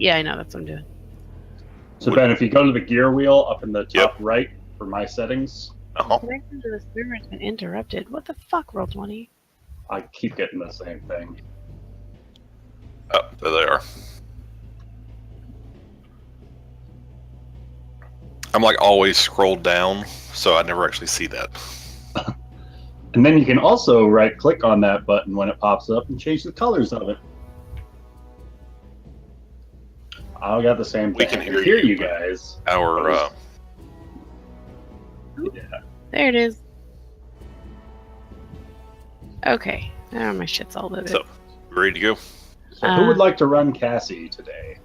Yeah, I know. That's what I'm doing. So Ben, if you go to the gear wheel up in the top Yep. right for my settings, Connection to the server has been interrupted. What the fuck, Roll20? I keep getting the same thing. Oh, there they are. I'm like always scrolled down, so I never actually see that. And then you can also right-click on that button when it pops up and change the colors of it. I got the same We thing. can I hear you you, guys. Our Yeah. There it is. Okay. Now my shit's all loaded. so ready to go. So who would like to run Cassie today?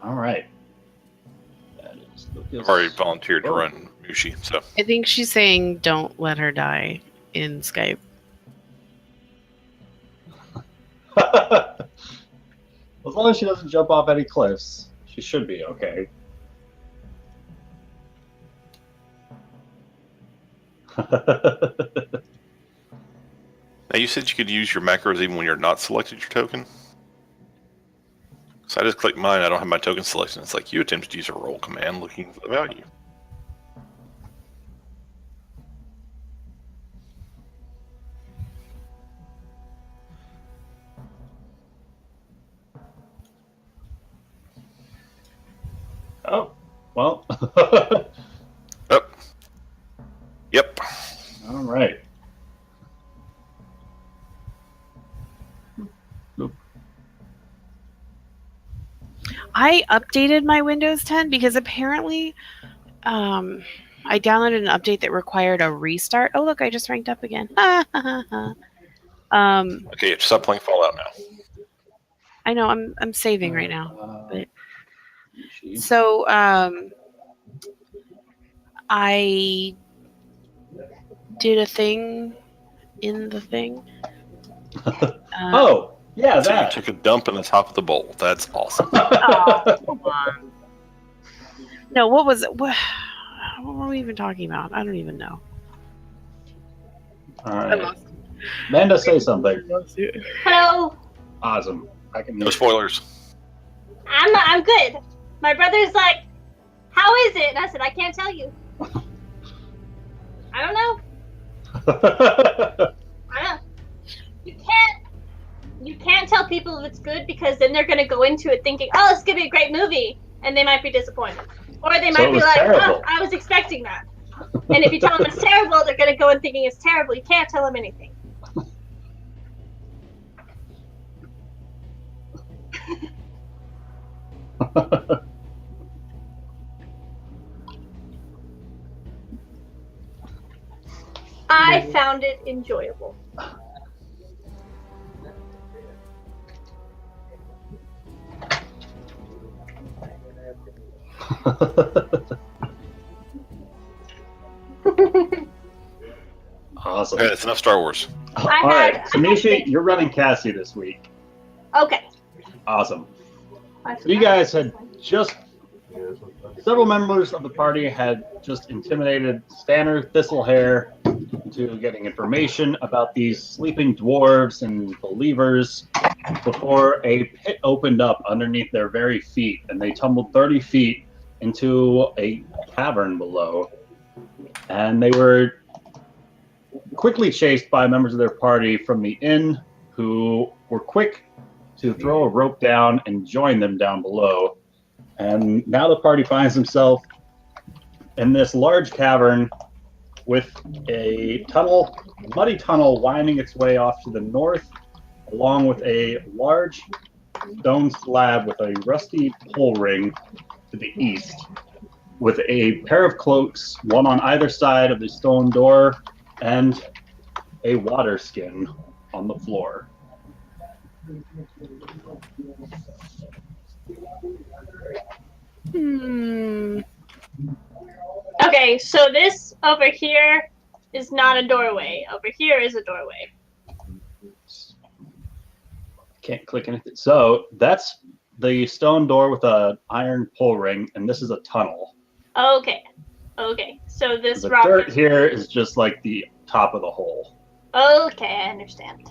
All right. That is Lucas. I've already volunteered to run Mushi, so I think she's saying don't let her die in Skype. As long as she doesn't jump off any cliffs, she should be okay. now you said you could use your macros even when you're not selected your token. So I just click mine. I don't have my token selection. It's like you attempted to use a roll command looking for the value. Oh, well. Oh. Yep. All right. I updated my Windows 10 because apparently I downloaded an update that required a restart. Oh, look, I just ranked up again. Okay, stop playing Fallout now. I know, I'm saving right now. But She- so I did a thing in the thing. Oh, yeah, So you that. took a dump in the top of the bowl. That's awesome. Oh, come on. No, what was it? What were we even talking about? I don't even know. All right. Amanda, say something. Hello. Awesome. I can No spoilers. I'm good. My brother's like, how is it? And I said, I can't tell you. I don't know. I don't. You can't tell people if it's good because then they're gonna go into it thinking, oh, it's gonna be a great movie, and they might be disappointed, or they might be like, oh, I was expecting that. And if you tell them it's terrible, they're gonna go in thinking it's terrible. You can't tell them anything. I found it enjoyable. Awesome. Okay, that's enough Star Wars. All right, so Mishi, you're running Cassie this week. Okay. Awesome. So you guys had just several members of the party had just intimidated Stanner Thistlehair into getting information about these sleeping dwarves and believers before a pit opened up underneath their very feet, and they tumbled 30 feet into a cavern below. And they were quickly chased by members of their party from the inn, who were quick to throw a rope down and join them down below. And now the party finds themselves in this large cavern with a tunnel, muddy tunnel winding its way off to the north, along with a large stone slab with a rusty pole ring to the east, with a pair of cloaks, one on either side of the stone door, and a water skin on the floor. Okay, so this over here is not a doorway. Over here is a doorway. Can't click anything. So that's the stone door with a iron pull ring, and this is a tunnel. Okay. Okay. So this The rock. dirt here is just like the top of the hole. Okay, I understand.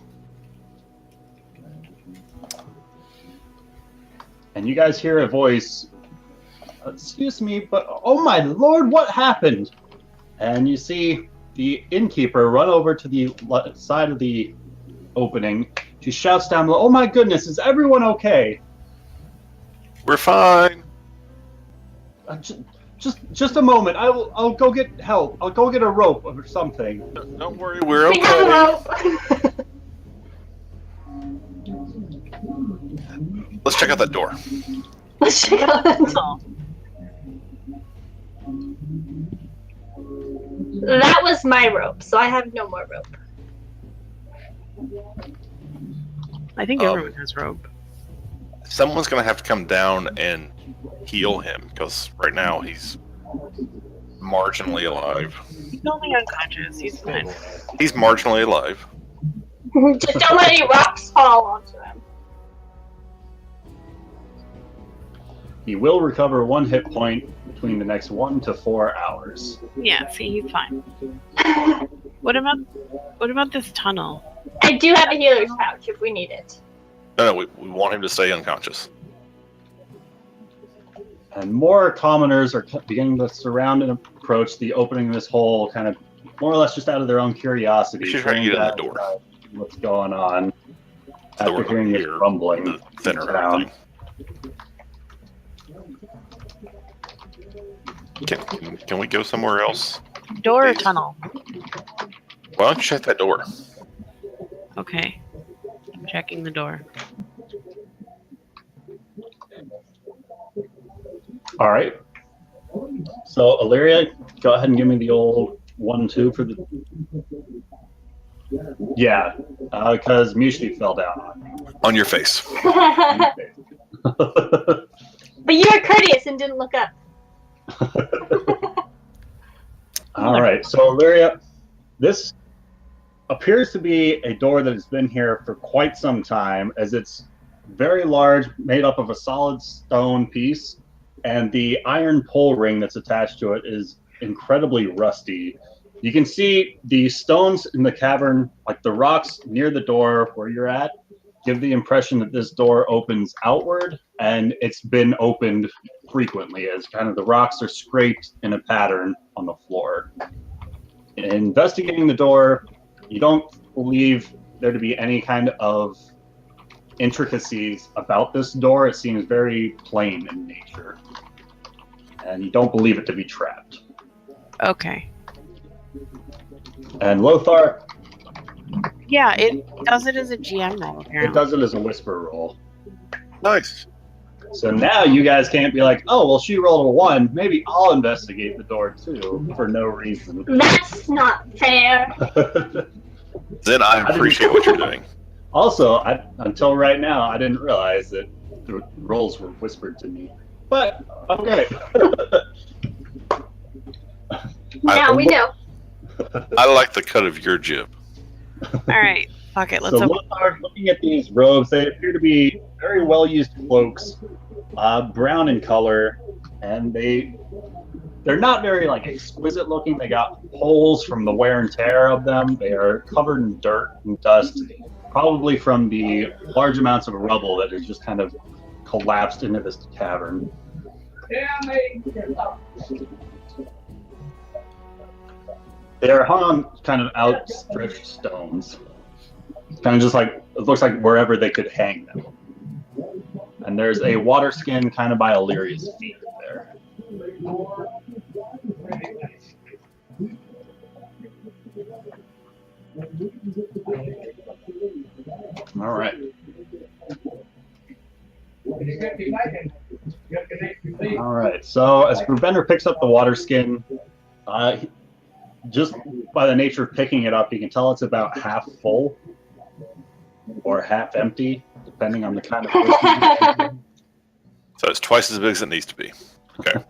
and you guys hear a voice. Excuse me, but oh my lord, what happened? And you see the innkeeper run over to the side of the opening. She shouts down, "Oh my goodness, is everyone okay?" We're fine. Just a moment. I'll go get help. I'll go get a rope or something. Don't worry, we're We have okay. hope. Let's check out that door. Let's check out that door. Oh, That was my rope, so I have no more rope. I think Um, everyone has rope. Someone's gonna have to come down and heal him because right now he's marginally alive. He's only unconscious. He's fine. He's marginally alive. Just don't let any rocks fall onto him. He will recover 1 hit point between the next 1 to 4 hours. Yeah, see, he's fine. What about this tunnel? I do have a healer's pouch if we need it. No, we want him to stay unconscious. And more commoners are beginning to surround and approach the opening of this hole, kind of more or less just out of their own curiosity. We should try to get in the door. What's going on? The After door hearing this here, rumbling. the thinner in town. everything. Can we go somewhere else? Door or Please. tunnel? Why don't you check that door? Okay. I'm checking the door. All right. So, Illyria, go ahead and give me the old 1-2 for the. Yeah, because Mushni fell down on On your face. me. But you were courteous and didn't look up. All right, so Illyria, this appears to be a door that has been here for quite some time, as it's very large, made up of a solid stone piece, and the iron pull ring that's attached to it is incredibly rusty. You can see the stones in the cavern, like the rocks near the door where you're at, give the impression that this door opens outward, and it's been opened frequently as kind of the rocks are scraped in a pattern on the floor. In investigating the door, you don't believe there to be any kind of intricacies about this door. It seems very plain in nature. And you don't believe it to be trapped. Okay. And Lothar, Yeah, it does it as a GM roll, it apparently. does it as a whisper roll. Nice. So now you guys can't be like, oh, well, she rolled a 1. Maybe I'll investigate the door too, for no reason. That's not fair. Then I appreciate what you're doing. Also, until right now, I didn't realize that the rolls were whispered to me. But, okay. Now we know. I like the cut of your jib. All right. Fuck it. Let's So open. Lothar, looking at these robes, they appear to be very well-used cloaks, brown in color, and they're not very like exquisite looking. They got holes from the wear and tear of them. They are covered in dirt and dust, probably from the large amounts of rubble that has just kind of collapsed into this cavern. They are hung on kind of outstretched stones. Kind of just like, it looks like wherever they could hang them. And there's a water skin kind of by Illyria's feet there. All right. All right. So as Brubender picks up the water skin, just by the nature of picking it up, you can tell it's about half full or half empty, depending on the kind of person. So it's twice as big as it needs to be. Okay.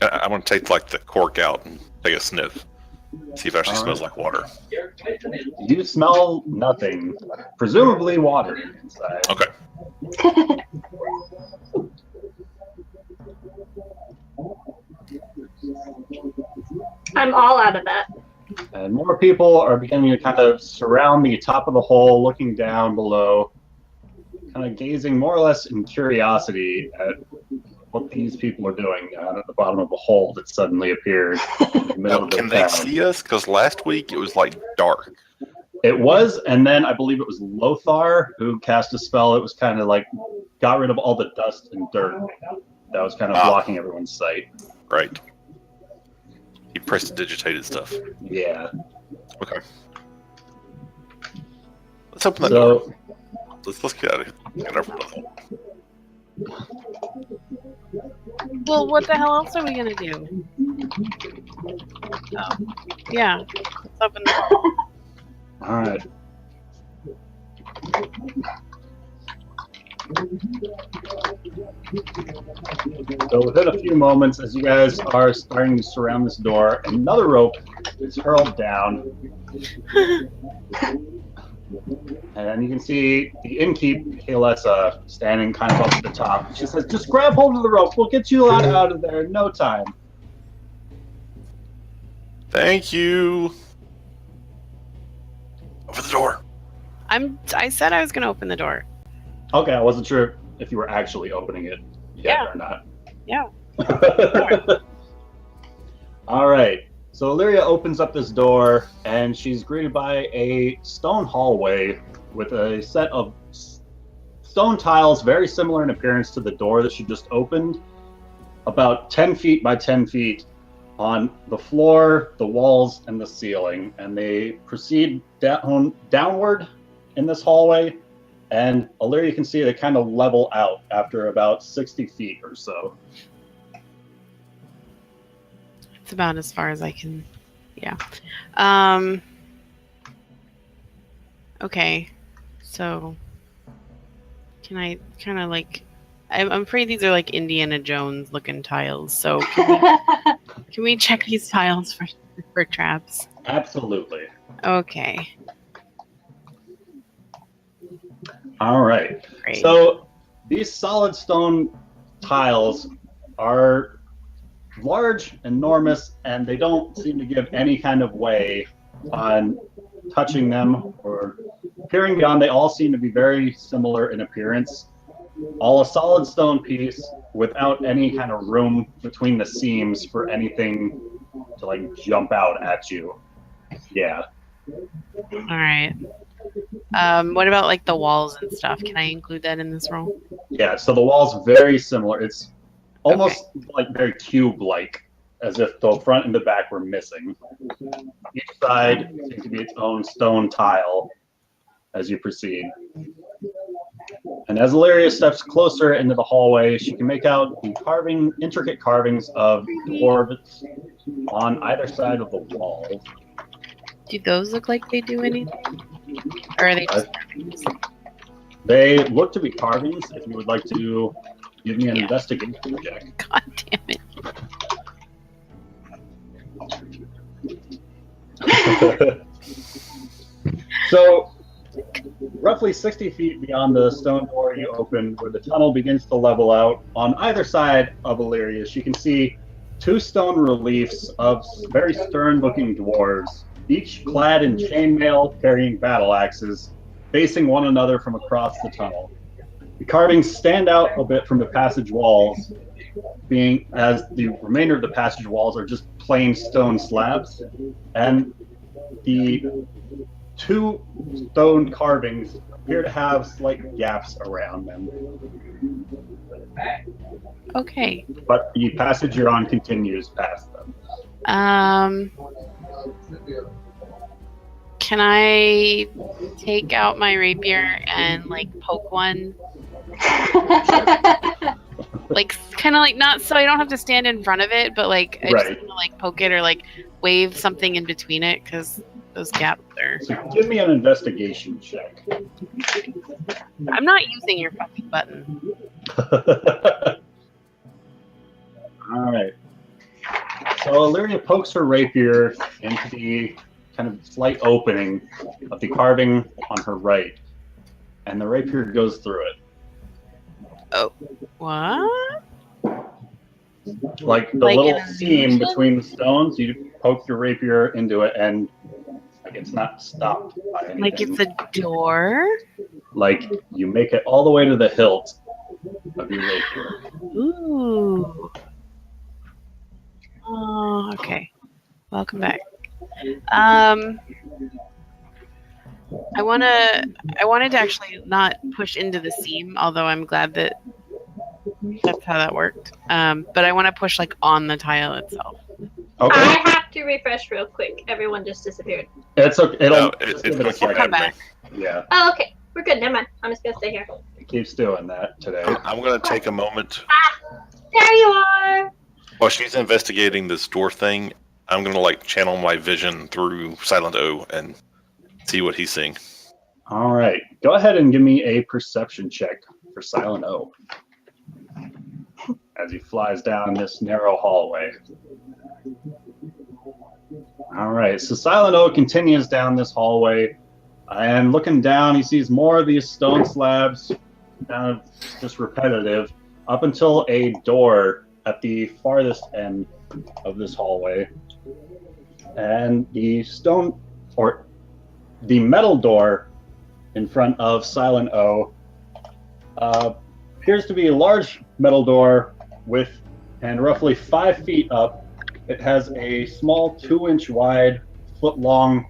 I want to take like the cork out and take a sniff. See if it actually smells like water. You smell nothing, presumably water inside. Okay. I'm all out of that. And more people are beginning to kind of surround the top of the hole, looking down below, kind of gazing more or less in curiosity at what these people are doing down at the bottom of a hole that suddenly appeared in the middle Now, of the can they town. see us? Because last week it was like dark. It was, and then I believe it was Lothar who cast a spell. It was kind of like got rid of all the dust and dirt that was kind of blocking everyone's sight. Right. He prestidigitated stuff. Yeah. Okay. Let's open the door. Let's get out of here. Get over with it. Well, what the hell else are we gonna do? Oh, yeah. Let's open the door. All right. So within a few moments, as you guys are starting to surround this door, another rope is hurled down. And you can see the innkeep, Kalesa, standing kind of up at the top. She says, just grab hold of the rope. We'll get you out of there in no time. Thank you. Over the door. I said I was gonna open the door. Okay, I wasn't sure if you were actually opening it yet or not. Yeah. All right. So Illyria opens up this door, and she's greeted by a stone hallway with a set of stone tiles very similar in appearance to the door that she just opened, about 10 feet by 10 feet on the floor, the walls, and the ceiling. And they proceed downward in this hallway, and Illyria can see they kind of level out after about 60 feet or so. It's about as far as I can. Yeah. Okay. So, can I kind of like? I'm afraid these are like Indiana Jones looking tiles. So can we check these tiles for traps? Absolutely. Okay. All right. Great. So these solid stone tiles are large, enormous, and they don't seem to give any kind of way on touching them or peering beyond. They all seem to be very similar in appearance. All a solid stone piece without any kind of room between the seams for anything to like jump out at you. Yeah. All right. What about like the walls and stuff? Can I include that in this roll? Yeah, so the wall's very similar. It's almost like very cube-like, as if the front and the back were missing. Each side seems to be its own stone tile as you proceed. And as Illyria steps closer into the hallway, she can make out the intricate carvings of dwarves on either side of the wall. Do those look like they do anything? Or are they just carvings? They look to be carvings. If you would like to give me an investigation check. God damn it. So, roughly 60 feet beyond the stone door you open, where the tunnel begins to level out, on either side of Illyria, you can see two stone reliefs of very stern-looking dwarves, each clad in chainmail, carrying battle axes, facing one another from across the tunnel. The carvings stand out a bit from the passage walls, being as the remainder of the passage walls are just plain stone slabs, and the two stone carvings appear to have slight gaps around them. Okay. But the passage you're on continues past them. Can I take out my rapier and like poke one? Like kind of like not so I don't have to stand in front of it, but like I just want to like poke it or like wave something in between it because those gaps are. So give me an investigation check. I'm not using your fucking button. All right. So Illyria pokes her rapier into the kind of slight opening of the carving on her right, and the rapier goes through it. Oh, what? Like the Like little in an seam illusion? between the stones, you poke your rapier into it, and like it's not stopped by anything. Like it's a door? Like you make it all the way to the hilt of your rapier. Ooh. Oh, okay. Welcome back. I wanted to actually not push into the seam, although I'm glad that that's how that worked. But I want to push like on the tile itself. Okay, I have to refresh real quick. Everyone just disappeared. it's okay. No, Just it's give it a going to keep second. Come happening. back. Yeah, Oh, okay. We're good. Never mind. I'm just gonna stay here. it keeps doing that today. I'm going to take a moment There you are. while she's investigating this door thing. I'm going to like channel my vision through Silent O and see what he's seeing. All right, go ahead and give me a perception check for Silent O as he flies down this narrow hallway. All right, so Silent O continues down this hallway, and looking down, he sees more of these stone slabs, kind of just repetitive, up until a door at the farthest end of this hallway. And the metal door in front of Silent O appears to be a large metal door and roughly 5 feet up. It has a small 2-inch wide, foot-long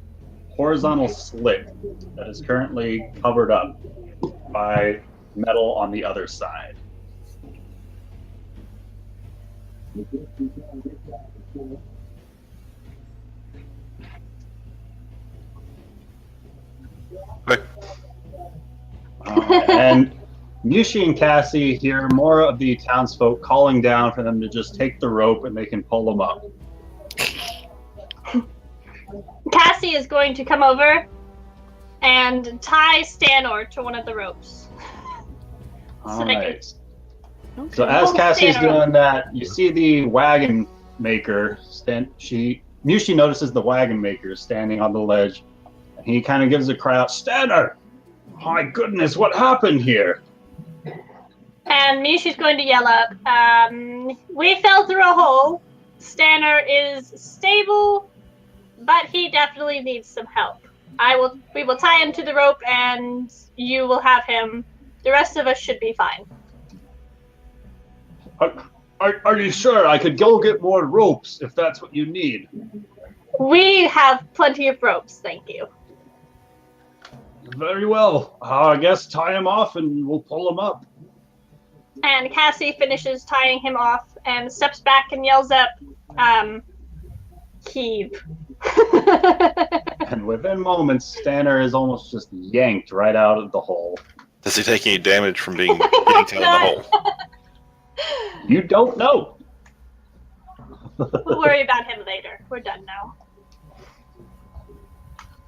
horizontal slit that is currently covered up by metal on the other side. Okay. And Mushi and Cassie hear more of the townsfolk calling down for them to just take the rope and they can pull them up. Cassie is going to come over and tie Stanor to one of the ropes. All they right. Okay. So as Oh, Cassie's Stanor. doing that, you see the wagon maker Mushi notices the wagon maker standing on the ledge, and he kind of gives a cry out, "Stanor! My goodness, what happened here?" And Mishi's going to yell up, we fell through a hole. Stanor is stable, but he definitely needs some help. We will tie him to the rope and you will have him. The rest of us should be fine. Are you sure? I could go get more ropes if that's what you need. We have plenty of ropes, thank you. Very well. I guess tie him off and we'll pull him up. And Cassie finishes tying him off and steps back and yells up, heave. And within moments, Stanor is almost just yanked right out of the hole. Does he take any damage from getting down in the hole? You don't know. We'll worry about him later. We're done now.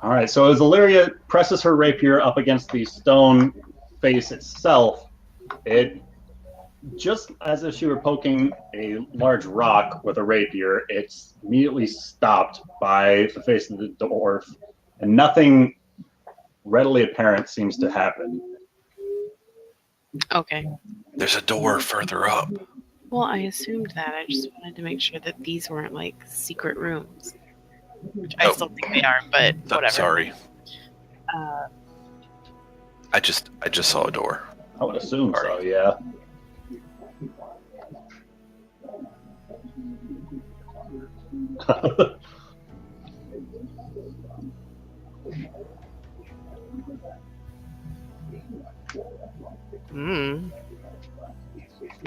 All right, so as Illyria presses her rapier up against the stone face itself, it, just as if she were poking a large rock with a rapier, it's immediately stopped by the face of the dwarf, and nothing readily apparent seems to happen. Okay. There's a door further up. Well, I assumed that. I just wanted to make sure that these weren't like secret rooms. Which I Oh. still think they are, but whatever. Sorry. Uh, I just saw a door. I would assume so, Sorry. yeah.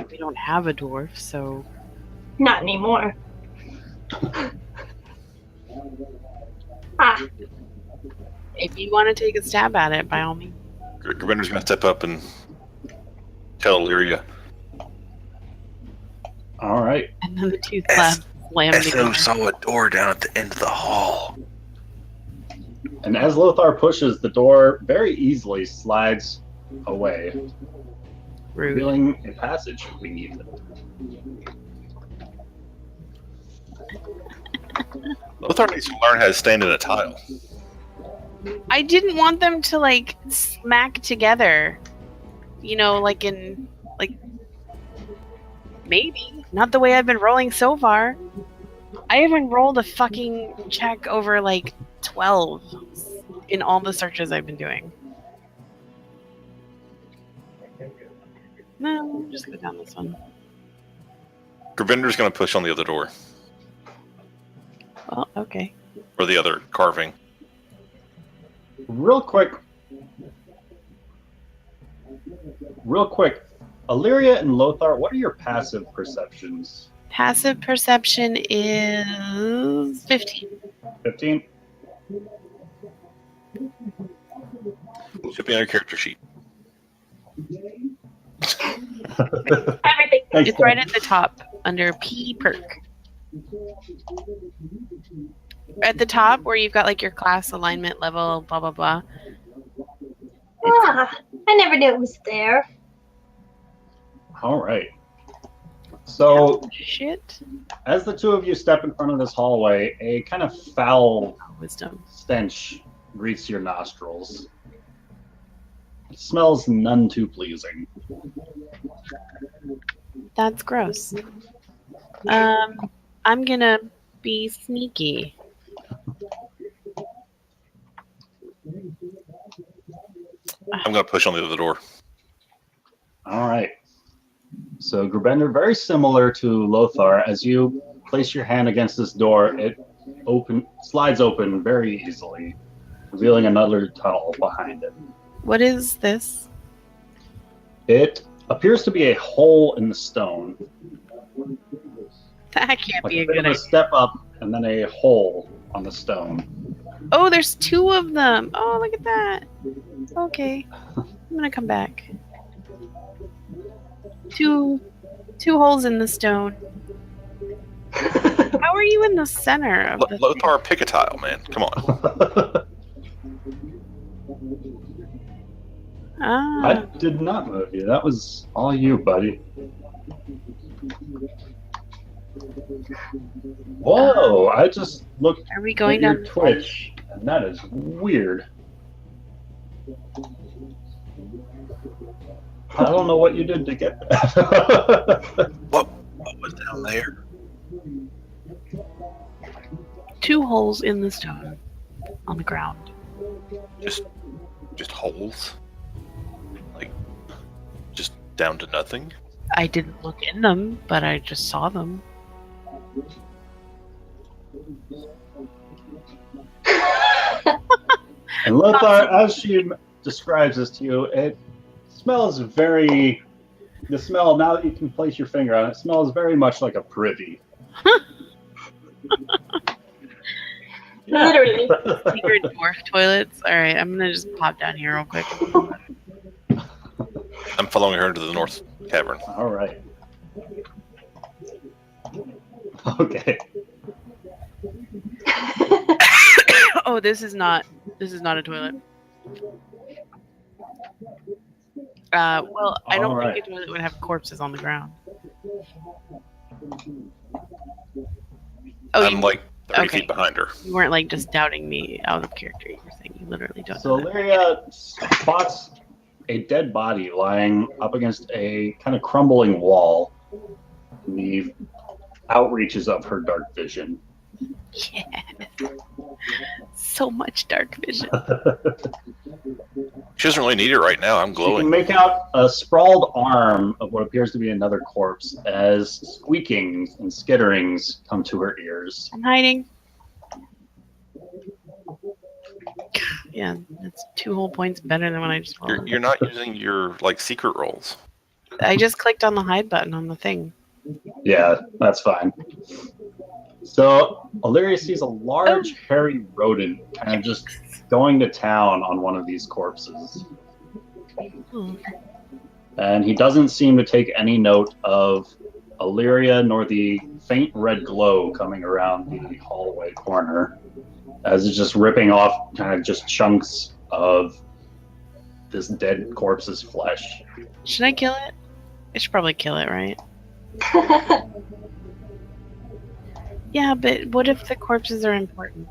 we don't have a dwarf, so Not anymore. if you want to take a stab at it, by all means. Gravinder's going to step up and tell Illyria. All right. And then the two S- slam SO together. saw a door down at the end of the hall. And as Lothar pushes, the door very easily slides away, Rude. revealing a passage beneath it. Lothar needs to learn how to stand in a tile. I didn't want them to like smack together. You know, like in maybe Not the way I've been rolling so far. I haven't rolled a fucking check over like 12 in all the searches I've been doing. No, just go down this one. Gravinder's going to push on the other door. Well, okay. Or the other carving. Real quick, Illyria and Lothar, what are your passive perceptions? Passive perception is 15. 15? Should be on your character sheet. Everything. Thanks, It's right at the top under P perk. At the top where you've got like your class alignment level, blah blah blah. Ah, I never knew it was there. All right. So, Shit. as the two of you step in front of this hallway, a kind of foul Wisdom. stench greets your nostrils. It smells none too pleasing. That's gross. I'm gonna be sneaky. I'm going to push on the other door. All right. So, Grubender, very similar to Lothar, as you place your hand against this door, it slides open very easily, revealing another tunnel behind it. What is this? It appears to be a hole in the stone. That can't Like be a a bit good of a idea. step up and then a hole on the stone. Oh, there's two of them. Oh, look at that. Okay. I'm gonna come back. Two holes in the stone. How are you in the center of the Lothar, pick a tile, man. Come on. Ah. I did not move you. That was all you, buddy. Whoa! I just looked Are we at going your down Twitch, and that is weird. I don't know what you did to get that. What was down there? two holes in the stone on the ground? Just holes? Like, just down to nothing? I didn't look in them, but I just saw them. And Lothar, as she describes this to you, it smells very. The smell, now that you can place your finger on it, smells very much like a privy. Literally. Secret dwarf toilets. All right, I'm gonna just pop down here real quick. I'm following her into the north cavern. All right. Okay. Oh, this is not a toilet. Well, I don't Alright. think a toilet would have corpses on the ground. Oh, I'm like 30 okay. feet behind her. you weren't like just doubting me out of character. You were saying you literally don't. So know that. Lyria spots a dead body lying up against a kind of crumbling wall in the outreaches of her dark vision. Yeah. So much dark vision. She doesn't really need it right now. I'm You can glowing. make out a sprawled arm of what appears to be another corpse as squeakings and skitterings come to her ears. I'm hiding. Yeah, that's 2 whole points better than what I just rolled. You're not using your like secret rolls. I just clicked on the hide button on the thing. Yeah, that's fine. So Illyria sees a large, hairy rodent kind of just going to town on one of these corpses. Oh. And he doesn't seem to take any note of Illyria nor the faint red glow coming around the hallway corner, as it's just ripping off kind of just chunks of this dead corpse's flesh. Should I kill it? I should probably kill it, right? Yeah, but what if the corpses are important?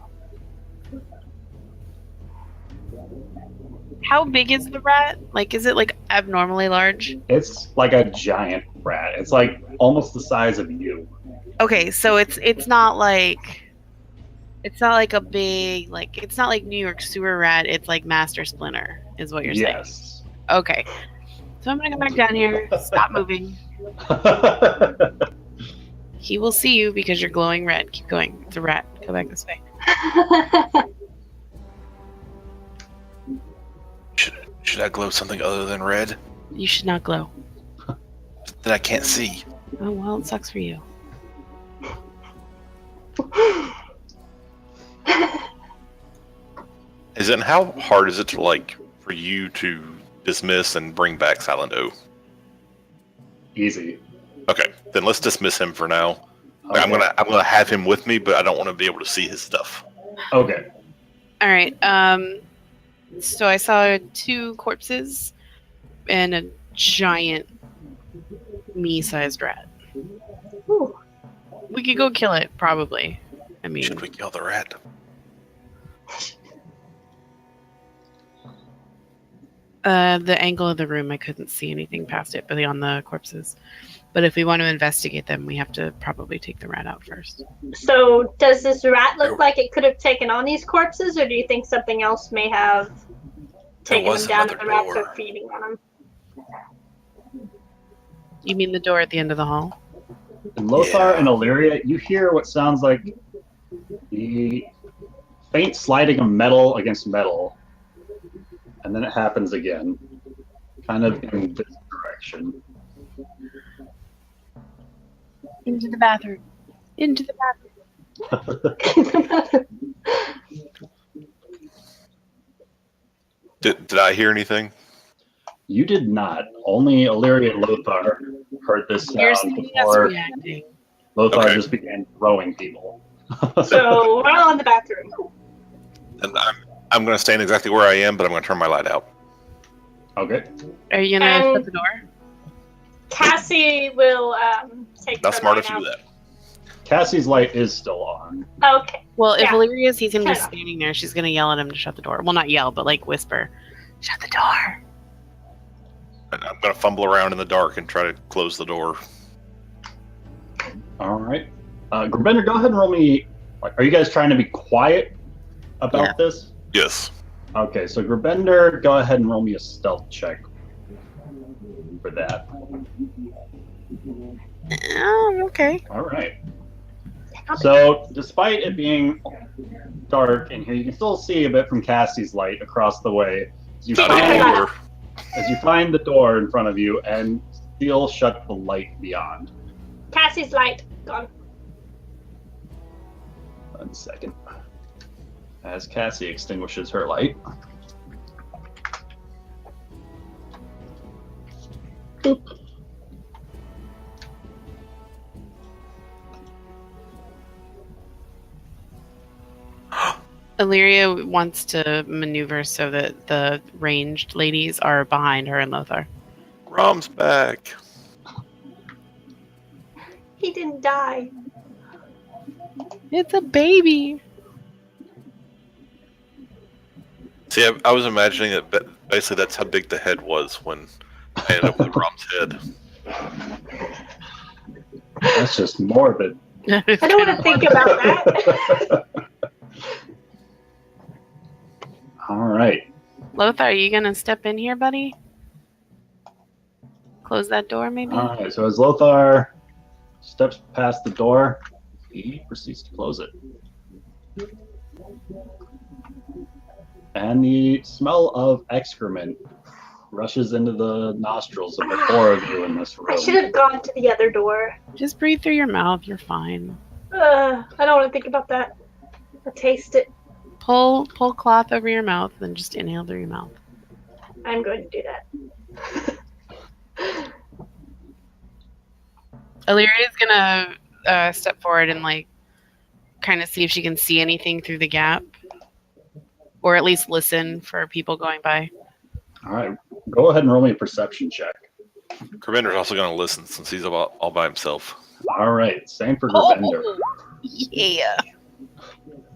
How big is the rat? Like, is it like abnormally large? It's like a giant rat. It's like almost the size of you. Okay, so it's not like a big it's not like New York sewer rat. It's like Master Splinter, is what you're saying. Yes. Okay, so I'm gonna go back down here. Stop moving. He will see you because you're glowing red. Keep going. It's a rat. Go back this way. Should I glow something other than red? You should not glow. That I can't see. Oh well, it sucks for you. How hard is it to for you to dismiss and bring back Silent O? Easy. Okay, then let's dismiss him for now. Okay. I'm gonna have him with me, but I don't want to be able to see his stuff. Okay. All right. So I saw 2 corpses and a giant me-sized rat. Ooh. We could go kill it, probably. I mean, Should we kill the rat? the angle of the room, I couldn't see anything past it, but on the corpses. But if we want to investigate them, we have to probably take the rat out first. So, does this rat look like it could have taken on these corpses, or do you think something else may have taken them down and the rats are feeding on them? You mean the door at the end of the hall? In Lothar and Illyria, you hear what sounds like the faint sliding of metal against metal. And then it happens again, kind of in this direction. Into the bathroom. Into the bathroom. Did I hear anything? You did not. Only Illyria and Lothar heard this You're sound seeing us before reacting. Lothar just began throwing people. So, we're all in the bathroom. And I'm going to stand exactly where I am, but I'm going to turn my light out. Okay. Are you gonna shut the door? Cassie will take Not her smart light if you do out. that. Cassie's light is still on. Okay. Well, if Yeah. Illyria sees him Shut just up. standing there, she's gonna yell at him to shut the door. Well, not yell, but whisper, "Shut the door." And I'm going to fumble around in the dark and try to close the door. All right. Grabender, go ahead and roll me. Are you guys trying to be quiet about this? Yes. Okay, so Grabender, go ahead and roll me a stealth check for that. Oh, okay. All right. So, despite it being dark in here, you can still see a bit from Cassie's light across the way. As you, Not Fine. anymore. as you find the door in front of you and still shut the light beyond. Cassie's light gone. 1 second. As Cassie extinguishes her light. Illyria wants to maneuver so that the ranged ladies are behind her and Lothar. Rom's back. He didn't die. It's a baby. See, I was imagining that basically that's how big the head was when I ended up with Rom's head. That's just morbid. I don't want to think about that. All right. Lothar, are you gonna step in here, buddy? Close that door, maybe? All right. So as Lothar steps past the door, he proceeds to close it. And the smell of excrement rushes into the nostrils of the 4 of you in this room. I should have gone to the other door. Just breathe through your mouth. You're fine. I don't want to think about that. I'll taste it. Pull cloth over your mouth and just inhale through your mouth. I'm going to do that. Illyria's gonna step forward and kind of see if she can see anything through the gap, or at least listen for people going by. All right. Go ahead and roll me a perception check. Gravender's also going to listen since he's all by himself. All right. Same for Gravender. Oh, yeah.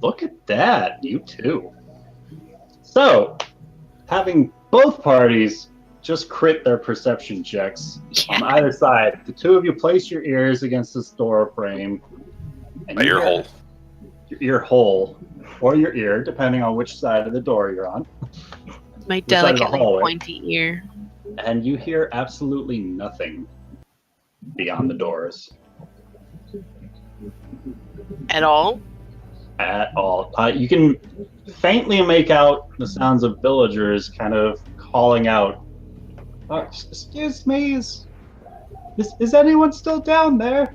Look at that. You too. So, having both parties just crit their perception checks on Yeah. either side. The two of you place your ears against this door frame. And My ear hole. Your ear hole, or your ear, depending on which side of the door you're on. My Which side of the delicately hallway. pointy ear. And you hear absolutely nothing beyond the doors At all? at all. You can faintly make out the sounds of villagers kind of calling out, excuse me, is anyone still down there?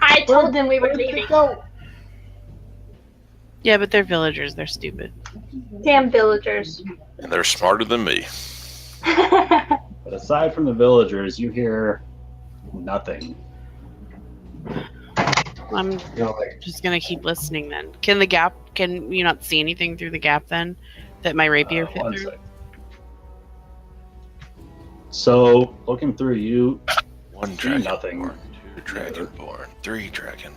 I told them we were Where did they leaving. go? Yeah, but they're villagers. They're stupid. Damn villagers. And they're smarter than me. But aside from the villagers, you hear nothing. I'm You know, like, just gonna keep listening then. Can you not see anything through the gap then? That my rapier fit one through? sec. So, looking through, you One see nothing. dragonborn, two dragonborn, three dragonborn,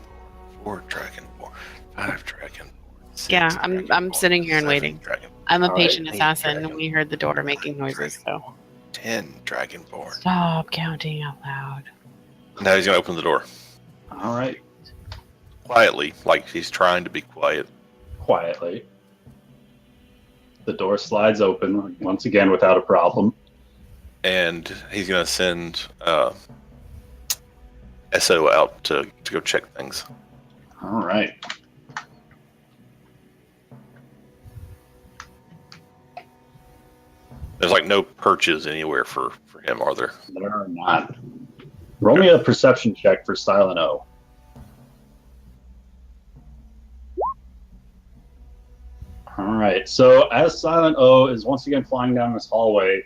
four dragonborn, five dragonborn. Six Yeah, I'm dragonborn, sitting here and seven waiting. Dragon, I'm a All right, patient eight assassin, and dragon- we heard the door making noises, so 10 dragonborn. stop counting out loud. Now he's gonna open the door All right, quietly, like he's trying to be quiet. quietly. The door slides open once again without a problem. And he's gonna send SO out to go check things. All right. There's like no perches anywhere for him, are there? There are not. Roll me a perception check for Silent O. All right. So as Silent O is once again flying down this hallway,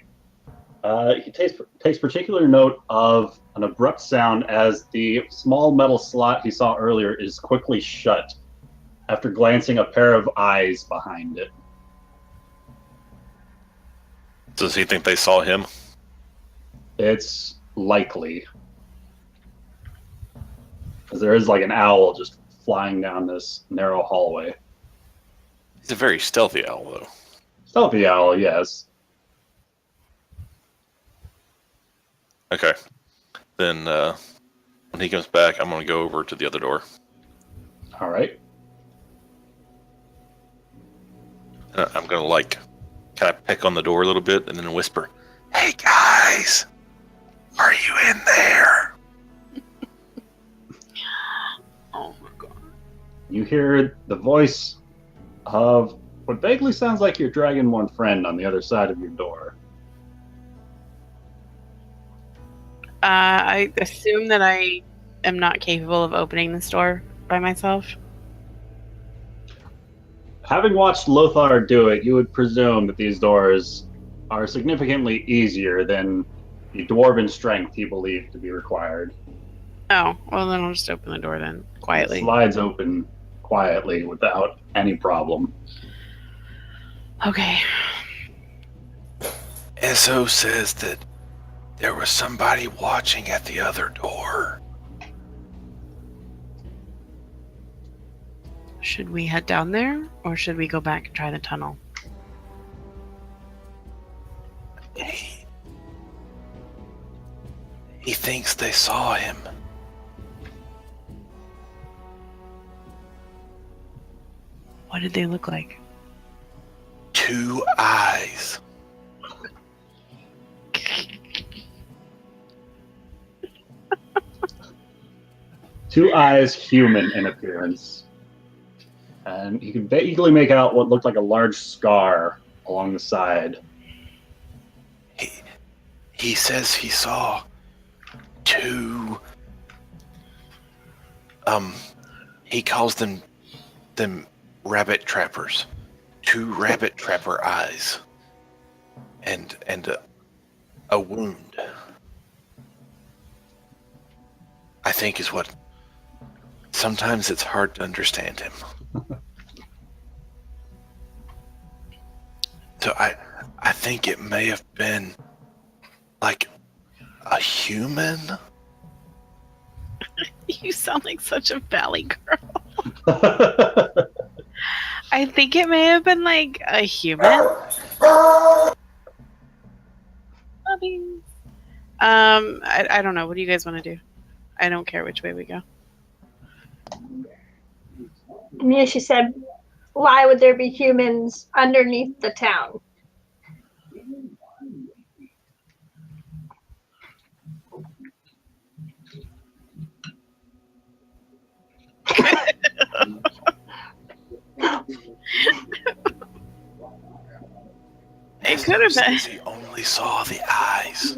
he takes particular note of an abrupt sound as the small metal slot he saw earlier is quickly shut after glancing a pair of eyes behind it. Does he think they saw him? It's likely. Because there is like an owl just flying down this narrow hallway. He's a very stealthy owl, though. Stealthy owl, yes. Okay. Then when he comes back, I'm gonna go over to the other door. All right. I'm gonna like kind of peck on the door a little bit and then whisper, "Hey guys, are you in there?" Oh my god. You hear the voice of what vaguely sounds like your Dragonborn friend on the other side of your door. I assume that I am not capable of opening this door by myself. Having watched Lothar do it, you would presume that these doors are significantly easier than the dwarven strength he believed to be required. Oh, well then I'll just open the door then, It quietly. slides open quietly without any problem. Okay. SO says that there was somebody watching at the other door. Should we head down there, or should we go back and try the tunnel? He thinks they saw him. What did they look like? 2 eyes. Two eyes, human in appearance. And you can vaguely make out what looked like a large scar along the side. He says he saw 2. He calls them rabbit trappers. 2 rabbit trapper eyes. And a wound. I think is what. Sometimes it's hard to understand him. So I think it may have been like a human. You sound like such a valley girl. I think it may have been like a human. I don't know. What do you guys want to do? I don't care which way we go. Yeah, she said, why would there be humans underneath the town? It could have been. He only saw the eyes.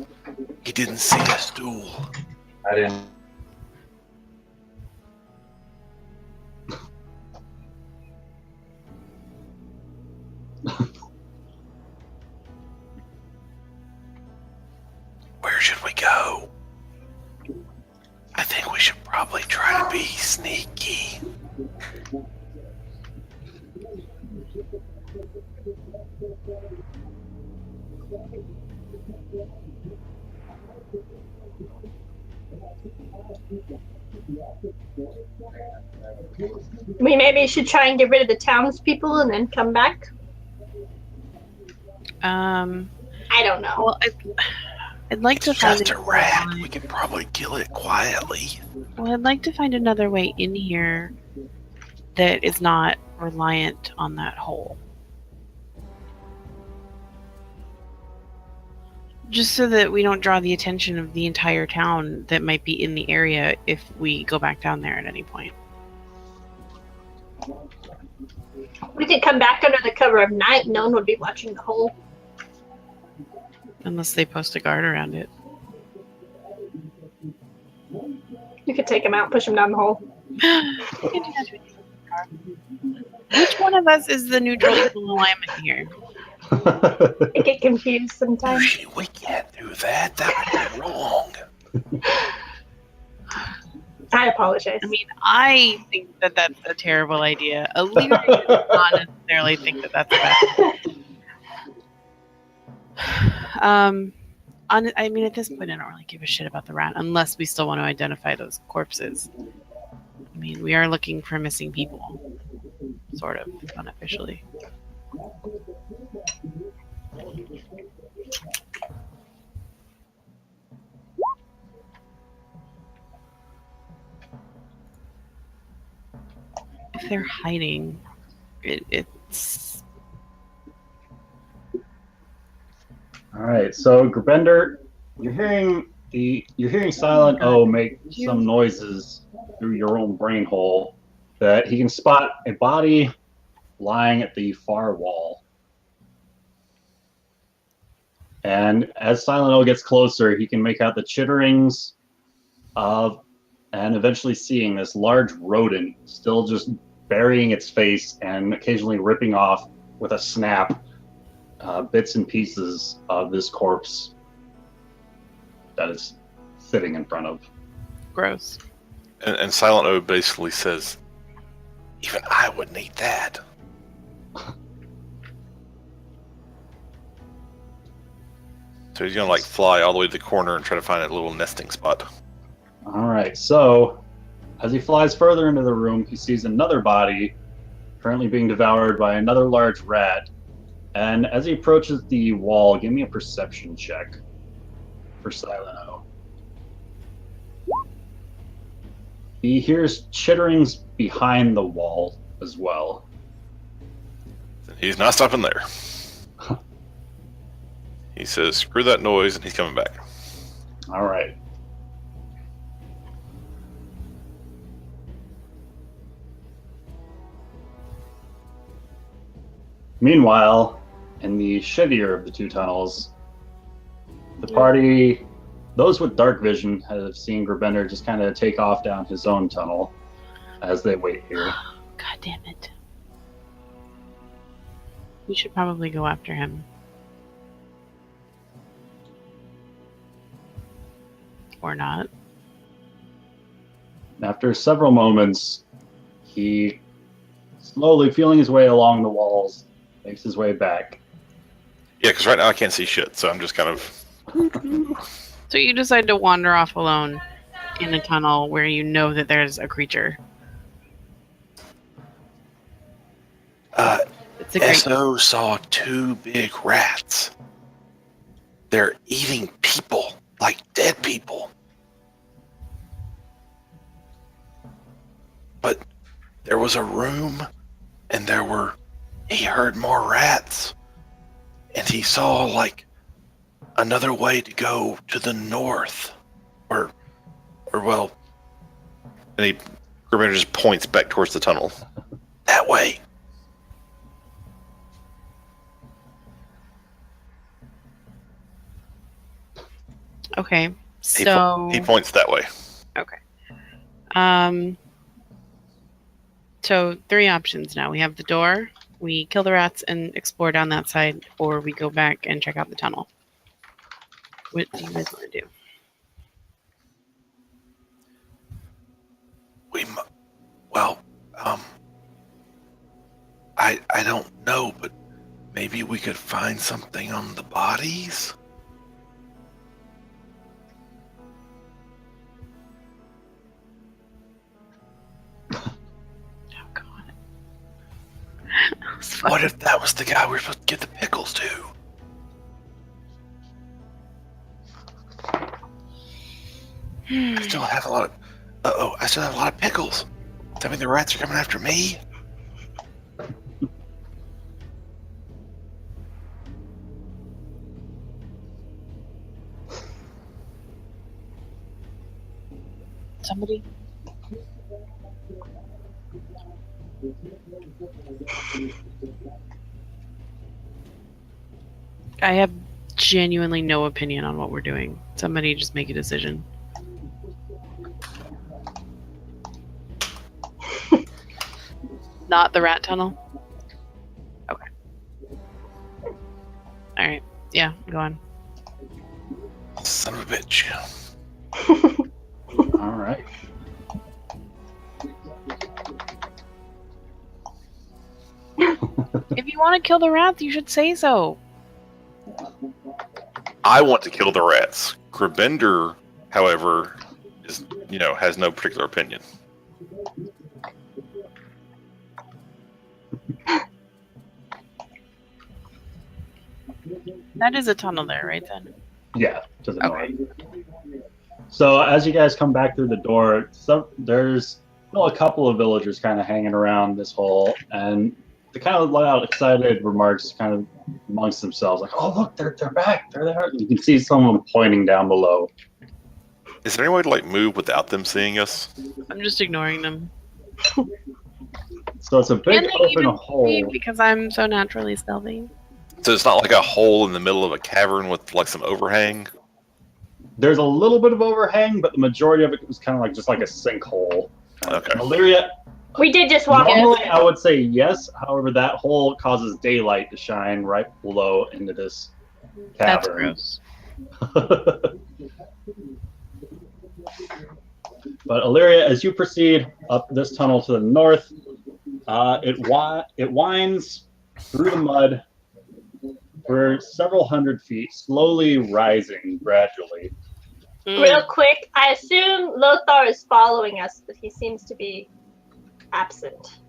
He didn't see a stool. I didn't. Where should we go? I think we should probably try to be sneaky. We maybe should try and get rid of the townspeople and then come back. I don't know. Well, I'd like to It's find just a rat. We could probably kill it quietly. Well, I'd like to find another way in here that is not reliant on that hole. Just so that we don't draw the attention of the entire town that might be in the area if we go back down there at any point. We could come back under the cover of night. No one would be watching the hole. Unless they post a guard around it. You could take him out, push him down the hole. Which one of us is the neutral alignment here? I get confused sometimes. We can't do that. That would be wrong. I apologize. I mean, I think that that's a terrible idea. Alira does not necessarily think that that's a bad idea. I mean, at this point, I don't really give a shit about the rat unless we still want to identify those corpses. I mean, we are looking for missing people, sort of, unofficially. If they're hiding, it's... All right, so Grbender, you're hearing Silent O make some noises through your own brain hole that he can spot a body lying at the far wall. And as Silent O gets closer, he can make out the chitterings of, and eventually seeing this large rodent still just burying its face and occasionally ripping off with a snap bits and pieces of this corpse that is sitting in front of. Gross. And Silent O basically says, even I wouldn't eat that. So he's gonna like fly all the way to the corner and try to find a little nesting spot. All right, so as he flies further into the room, he sees another body currently being devoured by another large rat. And as he approaches the wall, give me a perception check for Silent O. He hears chitterings behind the wall as well. He's not stopping there. He says, screw that noise, and he's coming back. All right. Meanwhile, in the shittier of the two tunnels, the party, those with dark vision, have seen Grbender just kind of take off down his own tunnel as they wait here. God damn it. We should probably go after him. Or not. After several moments, he, slowly feeling his way along the walls, makes his way back. Yeah, because right now I can't see shit, so I'm just kind of... So you decide to wander off alone in a tunnel where you know that there's a creature. It's a great... SO saw two big rats. They're eating people. like dead people. But there was a room, and he heard more rats, and he saw like another way to go to the north, or well, and Grimmer just points back towards the tunnel. That way. Okay, so he points that way. Okay. So 3 options now. We have the door, we kill the rats and explore down that side, or we go back and check out the tunnel. What do you guys want to do? I don't know, but maybe we could find something on the bodies? Oh, God. What if that was the guy we were supposed to give the pickles to? I still have a lot of pickles. Does that mean the rats are coming after me? Somebody? I have genuinely no opinion on what we're doing. Somebody just make a decision. Not the rat tunnel? Okay. Alright. Yeah, go on. Son of a bitch. All right. If you want to kill the rats, you should say so. I want to kill the rats. Grabender, however, has no particular opinion. That is a tunnel there, right then? Yeah, to the Okay. north. So as you guys come back through the door, there's a couple of villagers kind of hanging around this hole, and they kind of let out excited remarks kind of amongst themselves, like, "Oh, look, they're back, they're there." You can see someone pointing down below. Is there any way to move without them seeing us? I'm just ignoring them. So it's a big And they open even hole. see because I'm so naturally stealthy. So it's not like a hole in the middle of a cavern with some overhang? There's a little bit of overhang, but the majority of it was kind of just like a sinkhole. Okay. Illyria, We did just walk in. normally I would say yes. However, that hole causes daylight to shine right below into this That's cavern. gross. But Illyria, as you proceed up this tunnel to the north, it winds through the mud for several hundred feet, slowly rising gradually. Real quick, I assume Lothar is following us, but he seems to be absent.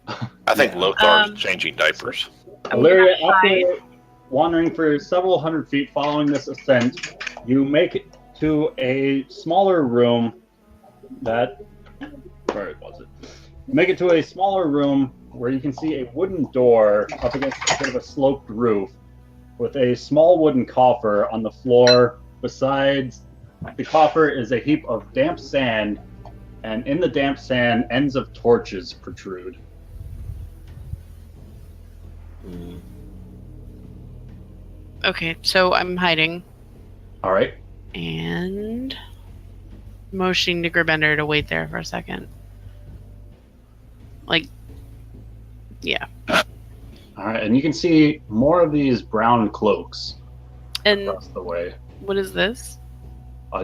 I think Lothar's changing diapers. Illyria, after wandering for several hundred feet following this ascent, you make it to a smaller room where was it? You make it to a smaller room where you can see a wooden door up against a bit of a sloped roof with a small wooden coffer on the floor. Besides the coffer is a heap of damp sand, and in the damp sand, ends of torches protrude. Okay, so I'm hiding All right. and motioning to Grabender to wait there for a second. Yeah. All right, and you can see more of these brown cloaks And across the way. what is this?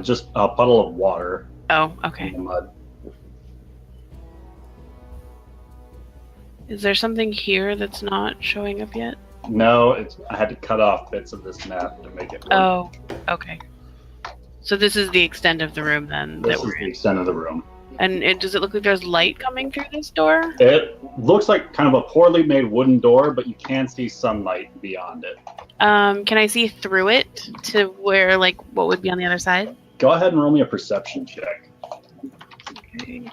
Just a puddle of water Oh, in okay. the mud. Is there something here that's not showing up yet? No, I had to cut off bits of this map to make it work. Oh, okay. So this is the extent of the room then This that is we're the in. extent of the room. And does it look like there's light coming through this door? It looks like kind of a poorly made wooden door, but you can see sunlight beyond it. Can I see through it to where, like, what would be on the other side? Go ahead and roll me a perception check. Okay.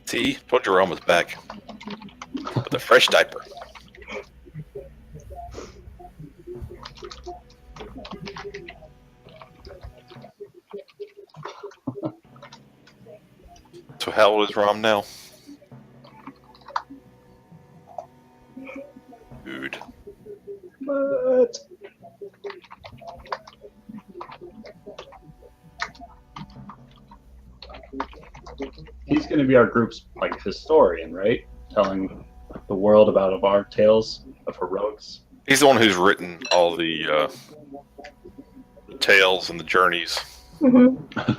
See, told Jerome was back with a fresh diaper. So how old is Rom now? Dude. But he's going to be our group's like historian, right? Telling the world about our tales of heroics. He's the one who's written all the tales and the journeys. Mm-hmm.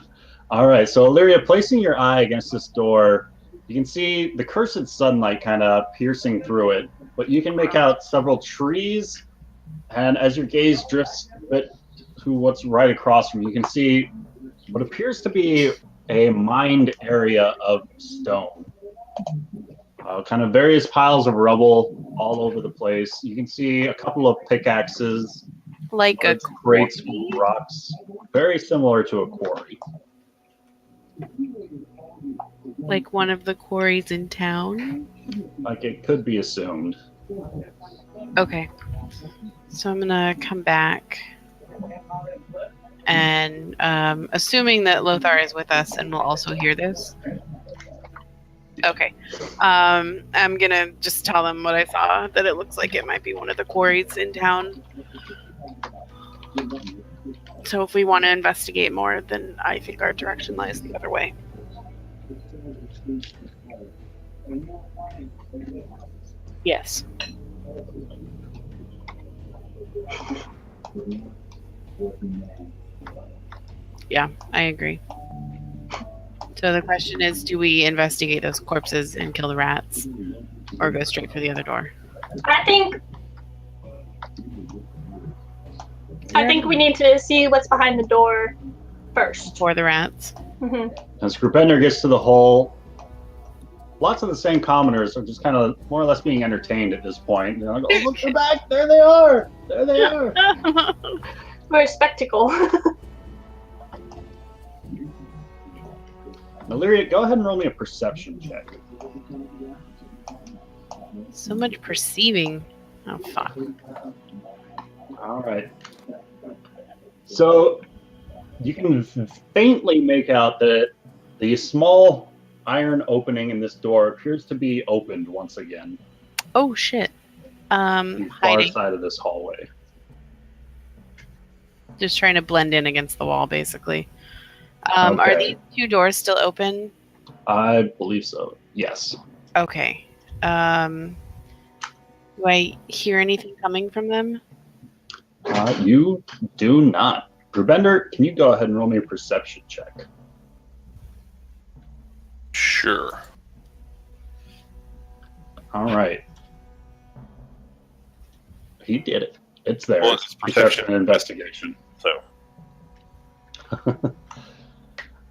All right, so Illyria, placing your eye against this door, you can see the cursed sunlight kind of piercing through it, but you can make out several trees, and as your gaze drifts a bit to what's right across from you, you can see what appears to be a mined area of stone. Kind of various piles of rubble all over the place. You can see a couple of pickaxes, Like a crates full of rocks, very similar to a quarry. like one of the quarries in town. Like it could be assumed. Okay. So I'm gonna come back, and assuming that Lothar is with us and will also hear this. Okay. I'm gonna just tell them what I saw, that it looks like it might be one of the quarries in town. So if we want to investigate more, then I think our direction lies the other way. Yes. Yeah, I agree. So the question is, do we investigate those corpses and kill the rats, or go straight for the other door? I think we need to see what's behind the door first. For the rats. Mm-hmm. As Grupender gets to the hole, lots of the same commoners are just kind of more or less being entertained at this point. They're like, oh, look, they're back! There they are! There they are! For a spectacle. Illyria, go ahead and roll me a perception check. So much perceiving. Oh, fuck. All right. So you can faintly make out that the small iron opening in this door appears to be opened once again. Oh, shit. The far Hiding. side of this hallway. Just trying to blend in against the wall, basically. Are Okay. these two doors still open? I believe so. Yes. Okay. Do I hear anything coming from them? You do not. Grupender, can you go ahead and roll me a perception check? Sure. All right. He did it. It's there. Well, it's perception and investigation. So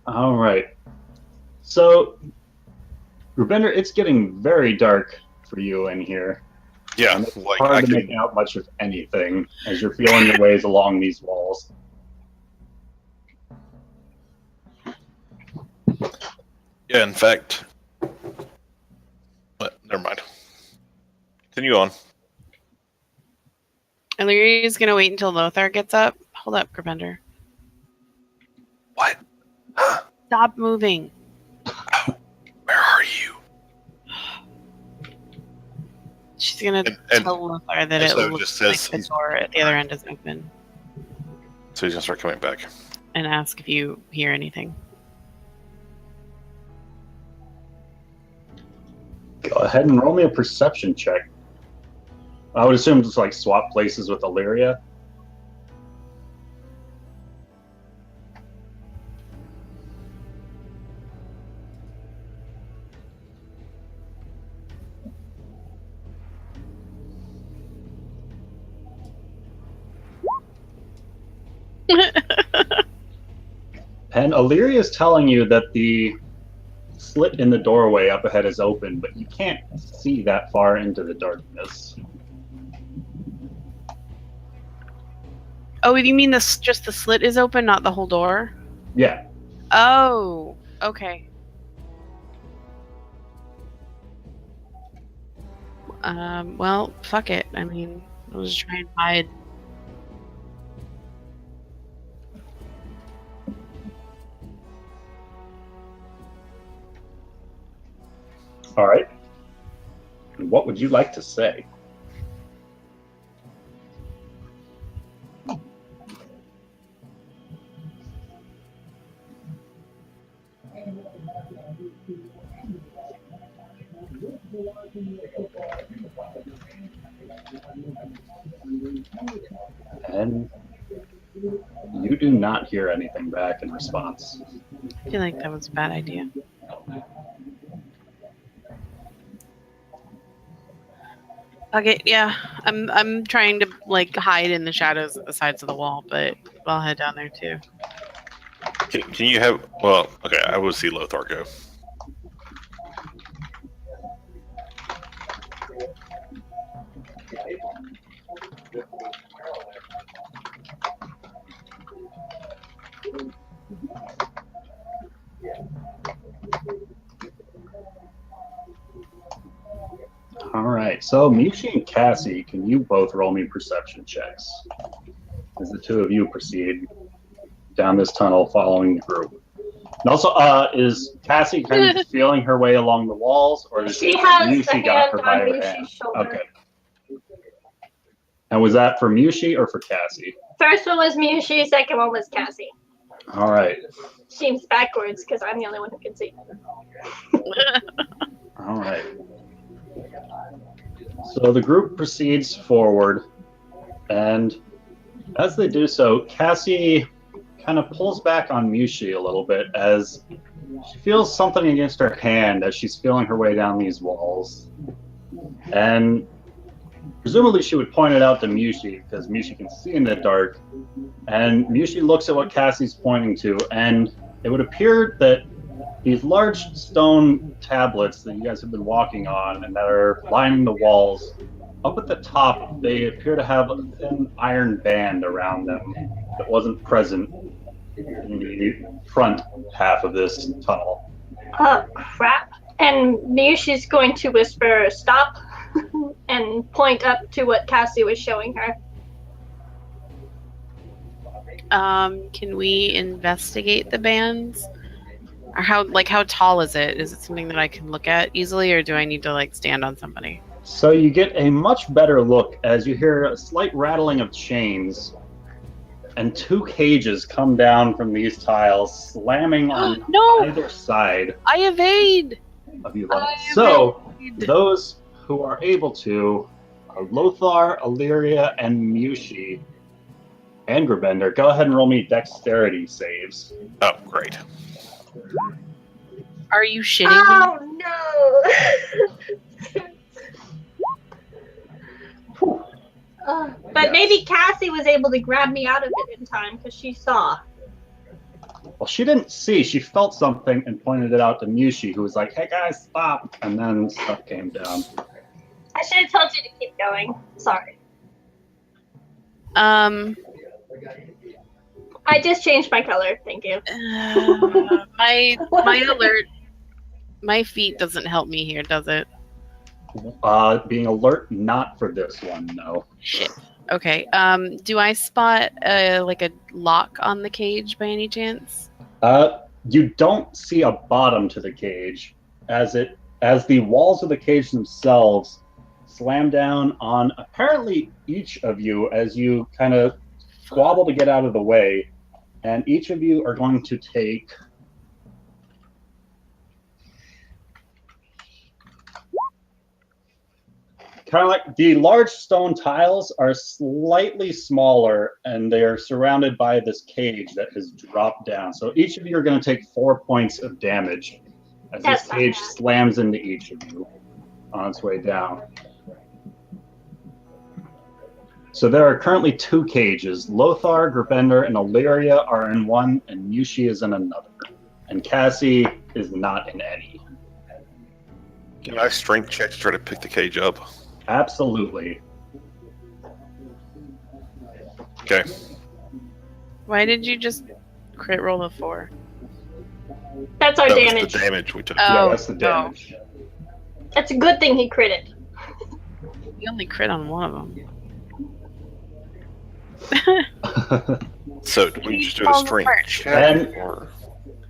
All right. So, Grupender, it's getting very dark for you in here. yeah, And it's like hard I to make can. out much of anything as you're feeling your ways along these walls. Yeah, in fact. But never mind. Continue on. Illyria's gonna wait until Lothar gets up. Hold up, Grupender. What? Huh? Stop moving. Where are you? She's gonna And tell Lothar that it so looks just says like the door at the other end is open, so he's gonna start coming back. and ask if you hear anything. Go ahead and roll me a perception check. I would assume just like swap places with Illyria. And Illyria is telling you that the slit in the doorway up ahead is open, but you can't see that far into the darkness. Oh, you mean just the slit is open, not the whole door? Yeah. Oh, okay. Well, fuck it. I mean, I'll just try and hide. All right. And what would you like to say? And you do not hear anything back in response. I feel like that was a bad idea. Okay, yeah. I'm trying to like hide in the shadows at the sides of the wall, but I'll head down there too. Can you have? Well, okay. I will see Lothar go. All right. So Mishi and Cassie, can you both roll me perception checks as the two of you proceed down this tunnel following the group? And also, is Cassie kind of feeling her way along the walls, or does she has Mishi got her by her hand? Okay. And was that for Mishi or for Cassie? First one was Mishi, second one was Cassie. All right. Seems backwards because I'm the only one who can see. All right. So the group proceeds forward, and as they do so, Cassie kind of pulls back on Mishi a little bit as she feels something against her hand as she's feeling her way down these walls. And presumably she would point it out to Mishi because Mishi can see in the dark. And Mishi looks at what Cassie's pointing to, and it would appear that these large stone tablets that you guys have been walking on and that are lining the walls, up at the top, they appear to have a thin iron band around them that wasn't present in the front half of this tunnel. Oh, crap. And Miyushi's going to whisper, stop, and point up to what Cassie was showing her. Can we investigate the bands? Or how tall is it? Is it something that I can look at easily, or do I need to like stand on somebody? So you get a much better look as you hear a slight rattling of chains, and two cages come down from these tiles, slamming on either side. I evade. Of you. So those who are able to are Lothar, Illyria, and Mishi. And Grabender, go ahead and roll me dexterity saves. Oh, great. Are you shitting me? Oh, no. But maybe Cassie was able to grab me out of it in time because she saw. Well, she didn't see. She felt something and pointed it out to Mishi, who was like, hey, guys, stop. And then stuff came down. I should have told you to keep going. Sorry. I just changed my color. Thank you. My alert. My feet doesn't help me here, does it? Being alert, not for this one, no. Shit. Okay. Do I spot like a lock on the cage by any chance? You don't see a bottom to the cage, as the walls of the cage themselves slam down on apparently each of you as you kind of squabble to get out of the way, and each of you are going to take kind of like the large stone tiles are slightly smaller, and they are surrounded by this cage that has dropped down. So each of you are going to take 4 points of damage as this cage slams into each of you on its way down. So there are currently 2 cages. Lothar, Gerbender, and Illyria are in one, and Yushi is in another. And Cassie is not in any. Can I strength check to try to pick the cage up? Absolutely. Okay. Why did you just crit roll a 4? That's our That damage. was the damage we took. Yeah, Oh, that's the damage. That's a good thing he critted. You only crit on one of them. So do we just do a Fall strength apart. check? And- Or...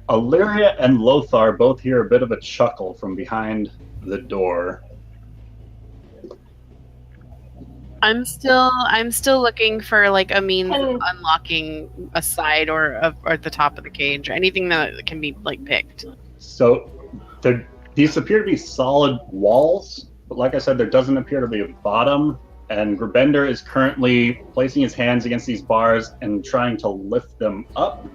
Illyria and Lothar both hear a bit of a chuckle from behind the door. I'm still looking for like a means of And- unlocking a side or the top of the cage or anything that can be like picked. So these appear to be solid walls, but like I said, there doesn't appear to be a bottom. And Gerbender is currently placing his hands against these bars and trying to lift them up.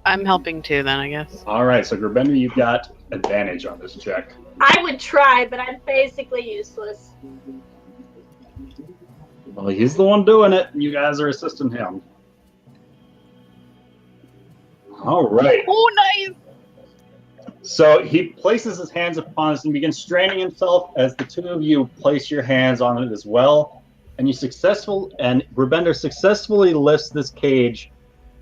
I'm helping too, then I guess. All right, so Gerbender, you've got advantage on this check. I would try, but I'm basically useless. Well, he's the one doing it, and you guys are assisting him. All right. Oh, nice! So he places his hands upon us and begins straining himself as the 2 of you place your hands on it as well. And Gerbender successfully lifts this cage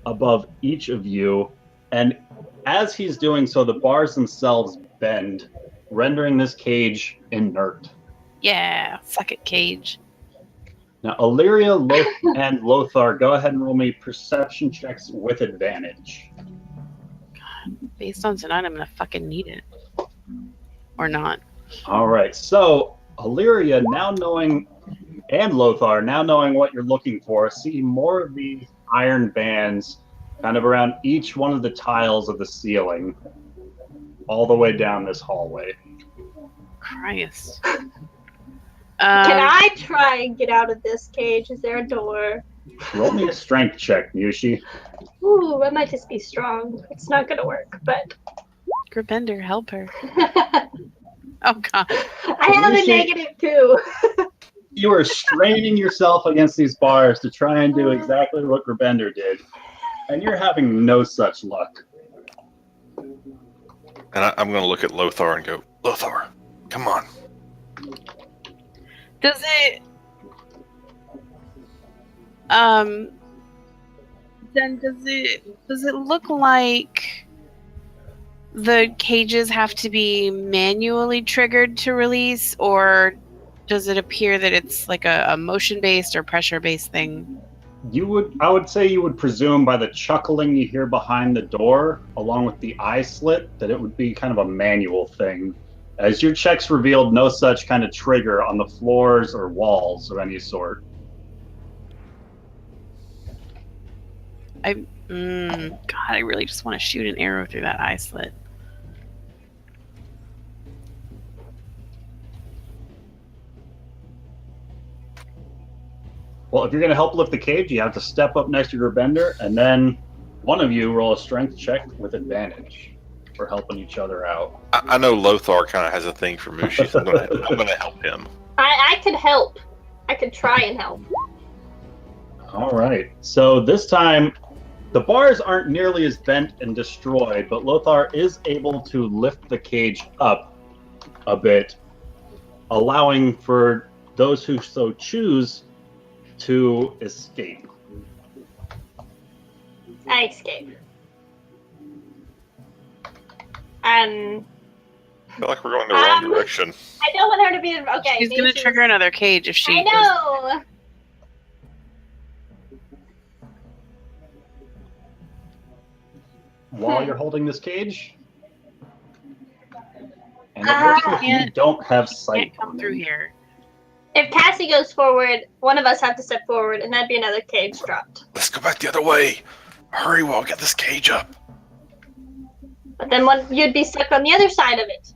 above each of you. And as he's doing so, the bars themselves bend, rendering this cage inert. Yeah, suck it, cage. Now, Illyria and Lothar, go ahead and roll me perception checks with advantage. Based on tonight, I'm gonna fucking need it. Or not. All right, so Illyria, now knowing, and Lothar, now knowing what you're looking for, see more of the iron bands kind of around each one of the tiles of the ceiling, all the way down this hallway. Christ. Can I try and get out of this cage? Is there a door? Roll me a strength check, Yushi. Ooh, I might just be strong. It's not gonna work, but Gerbender, help her. I Oh god. have a Yushi- -2. You are straining yourself against these bars to try and do exactly what Gerbender did, and you're having no such luck. And I'm going to look at Lothar and go, Lothar, come on. Does it then does it look like the cages have to be manually triggered to release, or does it appear that it's like a motion based or pressure based thing? I would say you would presume by the chuckling you hear behind the door, along with the eye slit, that it would be kind of a manual thing. As your checks revealed no such kind of trigger on the floors or walls of any sort. God, I really just want to shoot an arrow through that eye slit. Well, if you're going to help lift the cage, you have to step up next to Gerbender, and then one of you roll a strength check with advantage for helping each other out. I know Lothar kind of has a thing for Mushi, so I'm going to help him. I could help. I could try and help. All right. So this time, the bars aren't nearly as bent and destroyed, but Lothar is able to lift the cage up a bit, allowing for those who so choose to escape. I escape. And I feel like we're going the wrong direction. I don't want her to be okay. She's maybe gonna trigger another cage if she. I know. While you're holding this cage, and it Ah. looks like you don't have sight Can't come through here. If Cassie goes forward, one of us have to step forward, and that'd be another cage dropped. Let's go back the other way. Hurry, we'll get this cage up. But then you'd be stuck on the other side of it.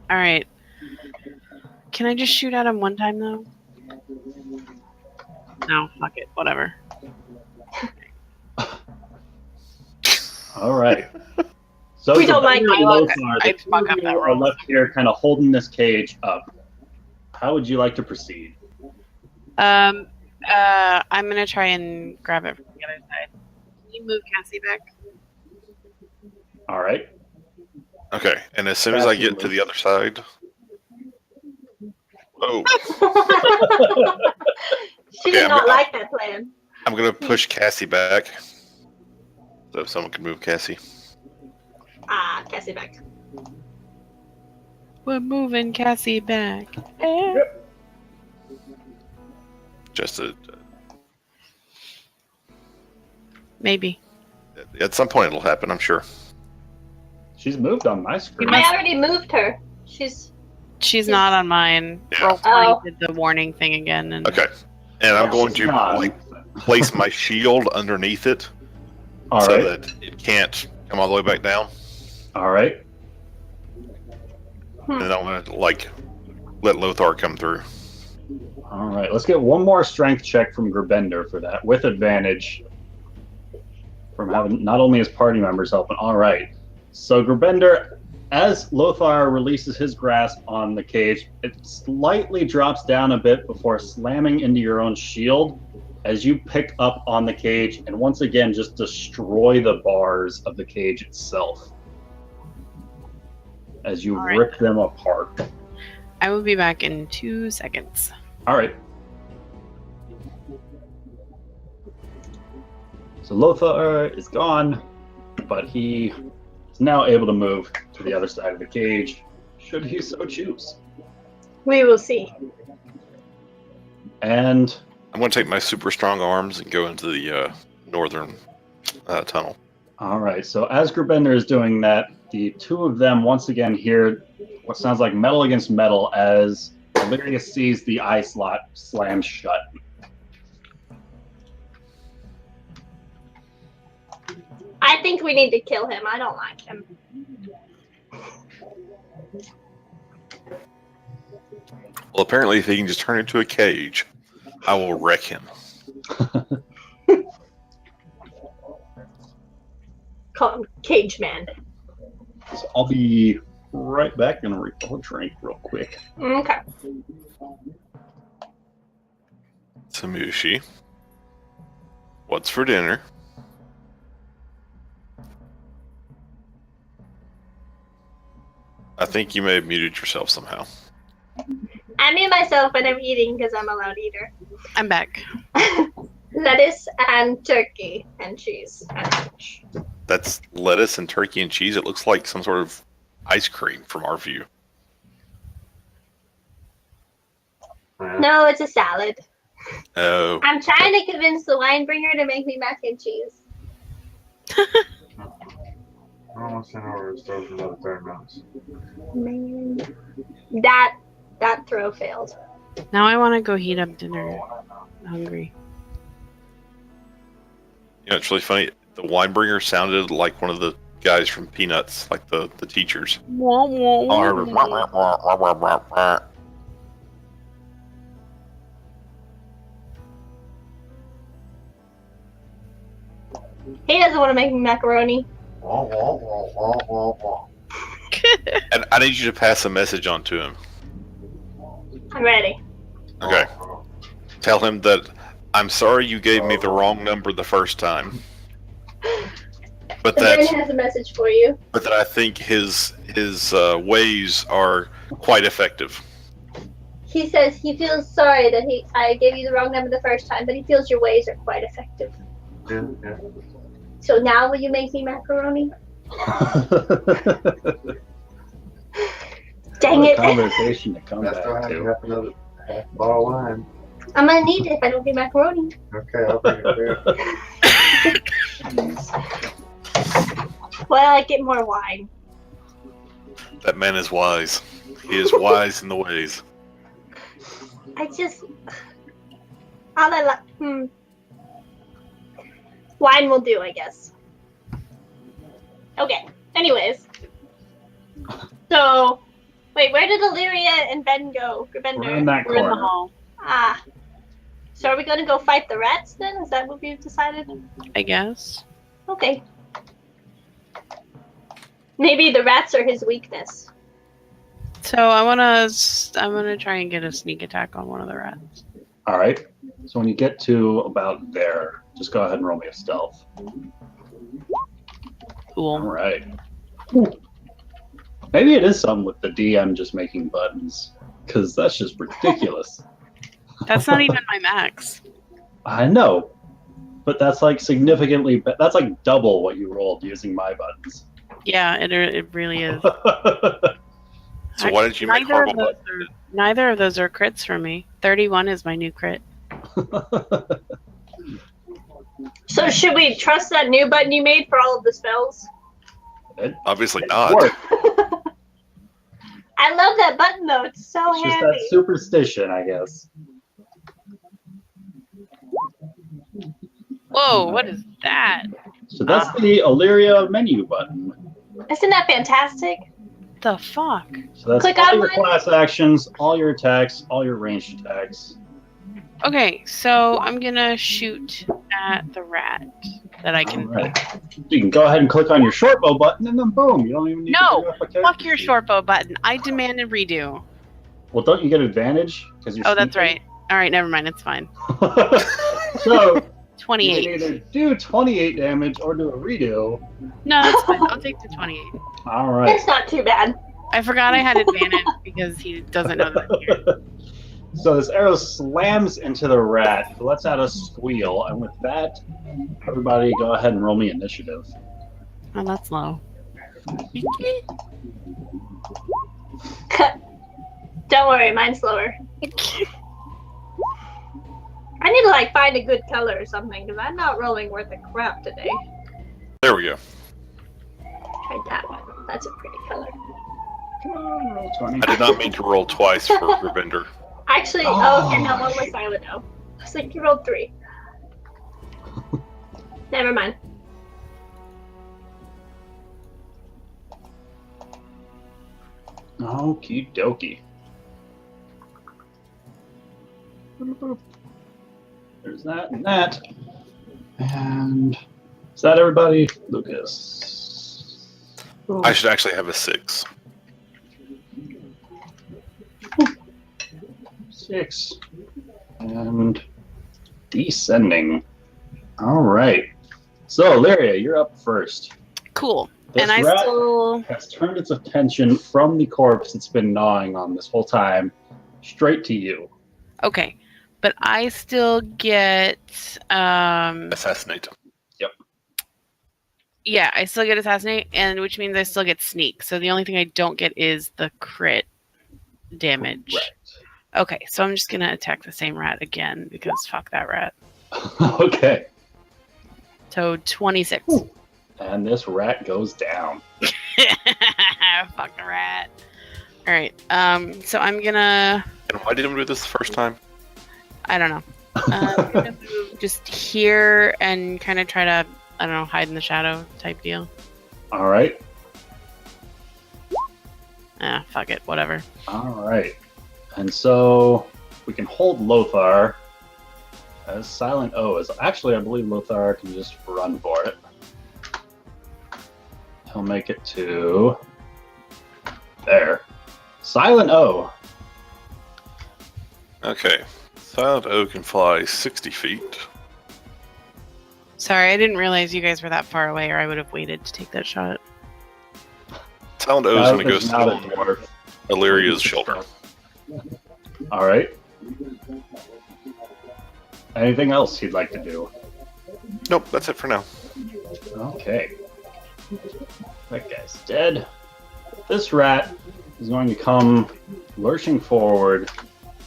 All right. Can I just shoot at him one time though? No, fuck it, whatever. All right. So We don't mind Gerbender and dialogue. Lothar, I the two fuck of up you that are roll. left here kind of holding this cage up. how would you like to proceed? I'm gonna try and grab it from the other side. Can you move Cassie back? All right. Okay, and as soon as I get to the other side, She did not like that plan. I'm gonna push Cassie back, so if someone can move Cassie. Cassie back. We're moving Cassie back. Just Maybe. at some point it'll happen, I'm sure. She's moved on my screen. I already moved her. She's not on mine. Yeah. Roll20 did the warning thing again. And Okay, and I'm going to place my shield underneath it, that it can't come all the way back down. All right. And then I'm going to let Lothar come through. All right. Let's get one more strength check from Gerbender for that, with advantage from having not only his party members helping. All right. So Gerbender, as Lothar releases his grasp on the cage, it slightly drops down a bit before slamming into your own shield as you pick up on the cage and once again just destroy the bars of the cage itself as you rip them apart. I will be back in 2 seconds. All right. So Lothar is gone, but he is now able to move to the other side of the cage, should he so choose. We will see. And I'm going to take my super strong arms and go into the northern tunnel. all right, so as Gerbender is doing that, the two of them once again hear what sounds like metal against metal as Illyria sees the eye slot slam shut. I think we need to kill him. I don't like him. Well, apparently if he can just turn into a cage, I will wreck him. Call him Cage Man. So I'll be right back and refill a drink real quick. Okay. Samushi, what's for dinner? I think you may have muted yourself somehow. I mute myself when I'm eating because I'm a loud eater. I'm back. Lettuce and turkey and cheese and fish. That's lettuce and turkey and cheese. It looks like some sort of ice cream from our view. No, it's a salad. Oh. I'm trying to convince the wine bringer to make me mac and cheese. Almost an hour is over another 30 minutes. Man, that throw failed. Now I want to go heat up dinner. I'm hungry. You know, it's really funny. The winebringer sounded like one of the guys from Peanuts, like the teachers. Wah, wah, wah, wah. He doesn't want to make me macaroni. And I need you to pass a message on to him. I'm ready. Okay. Tell him that I'm sorry you gave me the wrong number the first time. But The man has a message for you. But that I think his ways are quite effective. He says he feels sorry that I gave you the wrong number the first time, but he feels your ways are quite effective. Yeah. So now will you make me macaroni? Dang it. Conversation to come I still back have to. half another half bottle of wine. I'm gonna need it if I don't get macaroni. Okay, I'll bring it there. Well, I get more wine. That man is wise. He is wise in the ways. Wine will do, I guess. Okay. Anyways. So, wait, where did Illyria and Ben go? We're in that We're in the corner. hall, So are we going to go fight the rats then? Is that what we've decided? I guess. Okay. Maybe the rats are his weakness. So I'm gonna try and get a sneak attack on one of the rats. All right. So when you get to about there, just go ahead and roll me a stealth. All Cool. right. Maybe it is something with the DM just making buttons, because that's just ridiculous. That's not even my max. I know, but that's like significantly. That's like double what you rolled using my buttons. Yeah, it really is. So why did you make horrible buttons? Neither of those are crits for me. 31 is my new crit. So should we trust that new button you made for all of the spells? Obviously not. I love that button though. It's so It's just handy. that superstition, I guess. Whoa, what is that? So that's the Illyria menu button. Isn't that fantastic? The fuck? So that's Click all on your one. class actions, all your attacks, all your ranged attacks. Okay, so I'm gonna shoot at the rat that I can. All right. You can go ahead and click on your short bow button, and then boom, you don't even need No, to bring up a character Fuck your sheet. short bow button. I demand a redo. Well, don't you get advantage because you're? Oh, that's sneaking? right. All right, never mind. It's fine. So you can 28. either do 28 damage or do a redo. No, that's fine. I'll take the 28. All right. It's not too bad. I forgot I had advantage because he doesn't know that I'm here. So this arrow slams into the rat, it lets out a squeal, and with that, everybody go ahead and roll me initiative. Oh, that's low. Don't worry, mine's lower. I need to like find a good color or something because I'm not rolling worth a crap today. There we go. Try that one. That's a pretty color. Come on, roll 20. I did not mean to roll twice for Ravender. Actually, okay, no, one was Silent O. I was like, you rolled 3. Never mind. Okie dokie. There's that and that. And is that everybody? Lucas. I should actually have a 6. 6. And descending. All right. So, Illyria, you're up first. Cool. This And I rat still. has turned its attention from the corpse it's been gnawing on this whole time straight to you. Okay. But I still get. Assassinate. Yeah, I still get assassinate, and which means I still get sneak. So the only thing I don't get is the crit damage. Right. Okay, so I'm just gonna attack the same rat again because fuck that rat. Okay. So 26. Ooh. And this rat goes down. Fuck the rat. All right. So I'm gonna. And why didn't we do this the first time? I don't know. I'm gonna move just here and kind of try to, I don't know, hide in the shadow type deal. All right. Fuck it. Whatever. All right. And so we can hold Lothar as Silent O is. Actually, I believe Lothar can just run for it. He'll make it to there. Silent O. Okay. Silent O can fly 60 feet. Sorry, I didn't realize you guys were that far away, or I would have waited to take that shot. Silent O is going to go Is not a sit dwarf. on Illyria's shoulder. All right. Anything else you'd like to do? Nope, that's it for now. Okay. That guy's dead. This rat is going to come lurching forward,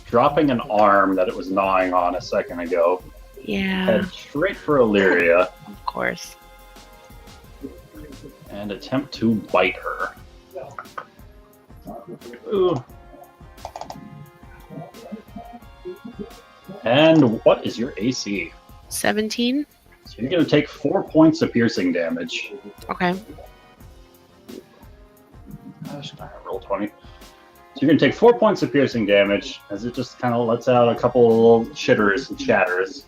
dropping an arm that it was gnawing on a second ago. Yeah, Head straight for Illyria of course. and attempt to bite her. Ooh. And what is your AC? 17? So you're going to take 4 points of piercing damage. Okay. Gosh, I roll 20. So you're going to take 4 points of piercing damage as it just kind of lets out a couple of little chitters and chatters.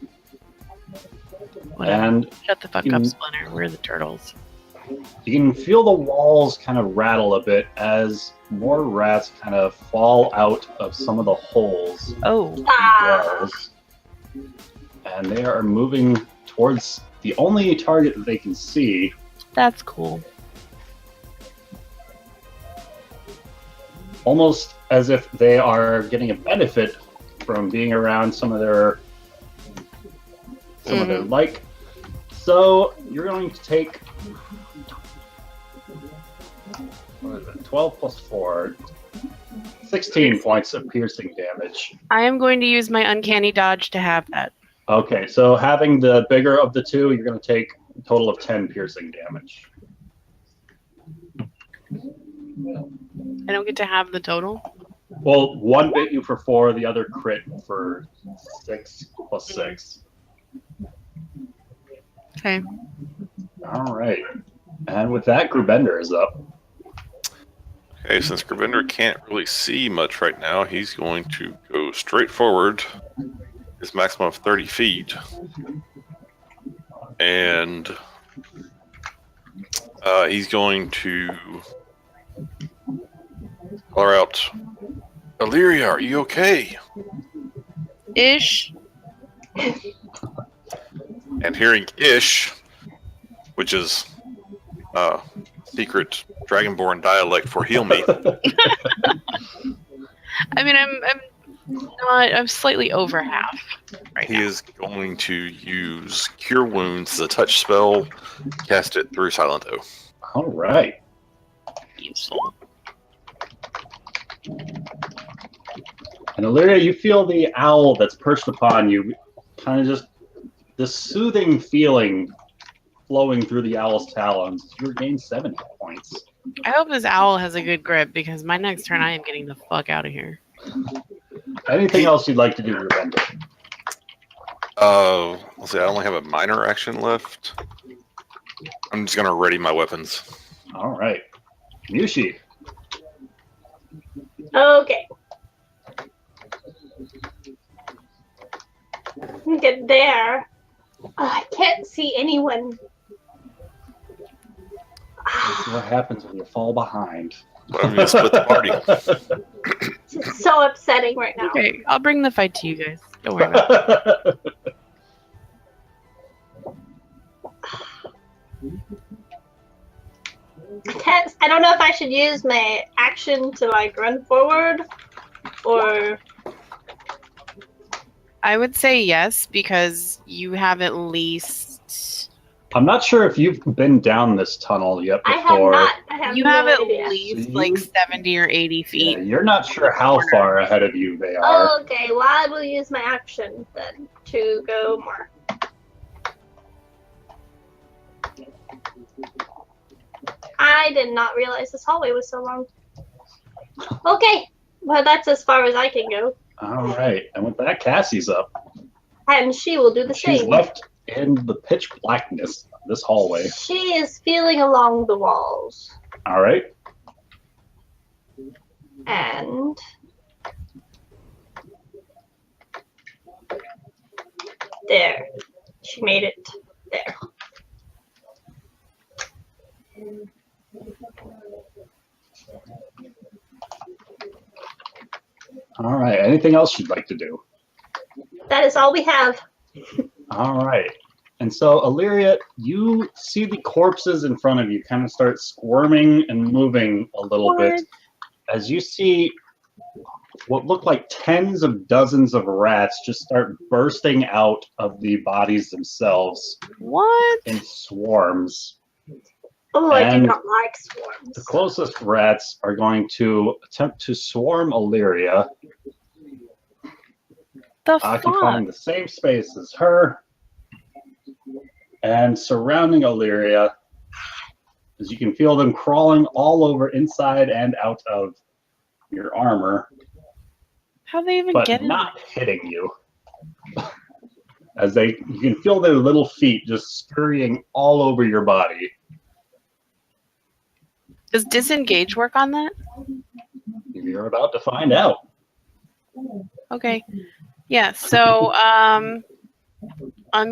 Whatever. And Shut the fuck you- up, Splinter. We're the turtles. You can feel the walls kind of rattle a bit as more rats kind of fall out of some of the holes Oh. in the walls. And they are moving towards the only target that they can see. That's cool. Almost as if they are getting a benefit from being around some of their like. So you're going to take 12 plus 4, 16 points of piercing damage. I am going to use my uncanny dodge to have that. Okay, so having the bigger of the two, you're going to take a total of 10 piercing damage. I don't get to have the total? Well, one bit you for 4, the other crit for 6 plus 6. Okay. All right. And with that, Grubender is up. Okay, since Grubender can't really see much right now, he's going to go straight forward, his maximum of 30 feet. And he's going to holler out, Illyria, are you okay? Ish. And hearing Ish, which is secret Dragonborn dialect for heal me. I mean, I'm slightly over half right He now. is going to use Cure Wounds as a touch spell, cast it through Silento. All right. Useful. And Illyria, you feel the owl that's perched upon you, kind of just this soothing feeling flowing through the owl's talons. You regain 7 hit points. I hope this owl has a good grip because my next turn I am getting the fuck out of here. Anything else you'd like to do, Grubender? Let's see, I only have a minor action left. I'm just going to ready my weapons. All right. Yushi. Okay. Get there. I can't see anyone. This is what happens when you fall behind. Well, I'm going to split the party. It's so upsetting right now. Okay, I'll bring the fight to you guys. Don't worry about it. I don't know if I should use my action to like run forward or I would say yes because you have at least. I'm not sure if you've been down this tunnel yet I have before. not. I have You no have at idea. least So like you- 70 or 80 feet. Yeah, you're not sure how far ahead of you they are. Okay, well I will use my action then to go more. I did not realize this hallway was so long. Okay, well that's as far as I can go. All right. And with that, Cassie's up. And she will do the She's same. left in the pitch blackness of this hallway. She is feeling along the walls. All right. And there. She made it there. All right. Anything else you'd like to do? That is all we have. All right. And so, Illyria, you see the corpses in front of you kind of start squirming and moving a little bit as you see what look like tens of dozens of rats just start bursting out of the bodies themselves What? in swarms. Oh, I do And not like swarms. The closest rats are going to attempt to swarm Illyria, The occupying fuck? the same space as her and surrounding Illyria, as you can feel them crawling all over inside and out of your armor, How they even but get in? not hitting you. As you can feel their little feet just scurrying all over your body. Does disengage work on that? You're about to find out. Okay. Yeah, so I'm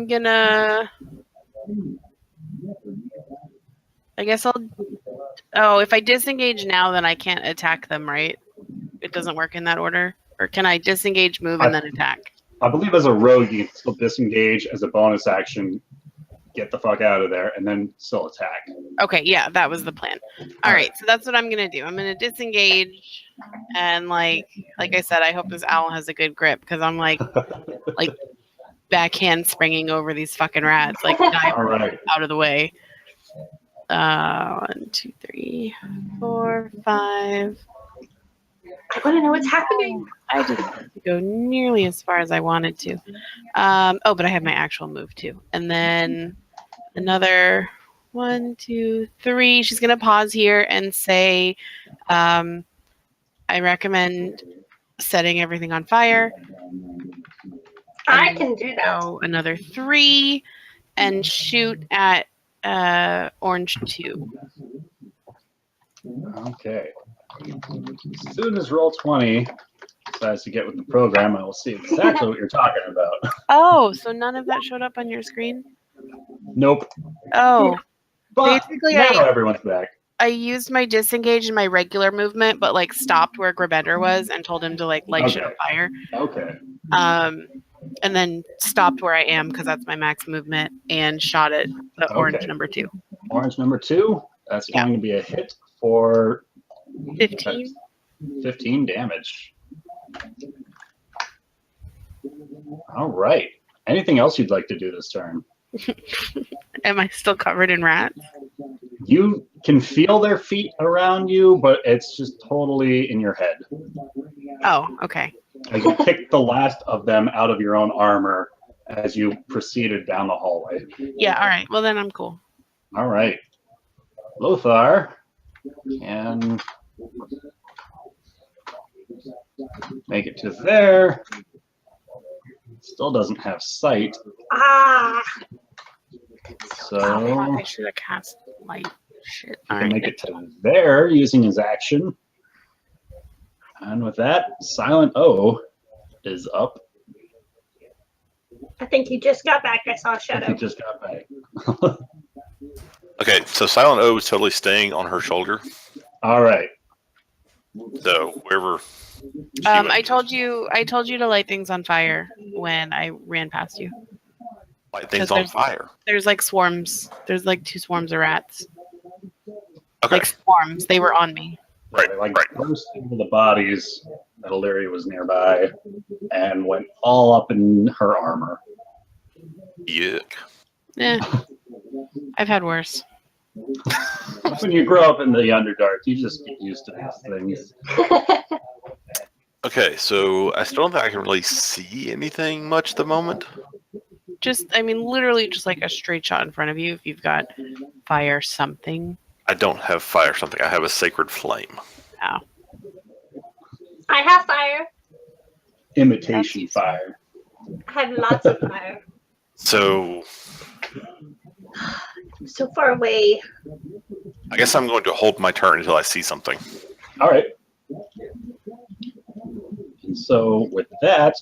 gonna I guess I'll. Oh, if I disengage now, then I can't attack them, right? It doesn't work in that order. Or can I disengage, move, and then attack? I believe as a rogue, you can still disengage as a bonus action, get the fuck out of there, and then still attack. Okay, yeah, that was the plan. All right, so that's what I'm gonna do. I'm gonna disengage, and like I said, I hope this owl has a good grip because I'm like backhand springing over these fucking rats, like dive All right. out of the way. 1, 2, 3, 4, 5. I want to know what's happening. I didn't go nearly as far as I wanted to. Oh, but I have my actual move too. And then another 1, 2, 3. She's going to pause here and say, I recommend setting everything on fire. I can do that. So another 3 and shoot at orange 2. Okay. As soon as Roll20 decides to get with the program, I will see exactly what you're talking about. Oh, so none of that showed up on your screen? Nope. Oh. But Basically, now everyone's back. I used my disengage in my regular movement, but like stopped where Grabender was and told him to like light shit on fire. Okay. And then stopped where I am because that's my max movement and shot at the orange number 2. Orange number 2. That's going to be a hit for 15. 15 damage. All right. Anything else you'd like to do this turn? Am I still covered in rats? You can feel their feet around you, but it's just totally in your head. Oh, okay. Like you picked the last of them out of your own armor as you proceeded down the hallway. Yeah, all right. Well, then I'm cool. All right. Lothar can make it to there. Still doesn't have sight. Ah. So I should have cast light. Shit. he can make it to there using his action. And with that, Silent O is up. I think he just got back. I saw a He shadow. just got back. Okay, so Silent O is totally staying on her shoulder. All right. So wherever. I told you to light things on fire when I ran past you. Light things on fire. There's like swarms. There's like 2 swarms of rats. Okay. Like swarms. They were on me. Right. They like burst into the bodies that Illyria was nearby and went all up in her armor. Yuck. I've had worse. When you grow up in the Underdark, you just get used to these things. Okay, so I still don't think I can really see anything much at the moment. Literally just like a straight shot in front of you if you've got fire something. I don't have fire something. I have a sacred flame. Oh. I have fire. Imitation fire. I have lots of fire. So I'm so far away. I guess I'm going to hold my turn until I see something. All right. And so with that,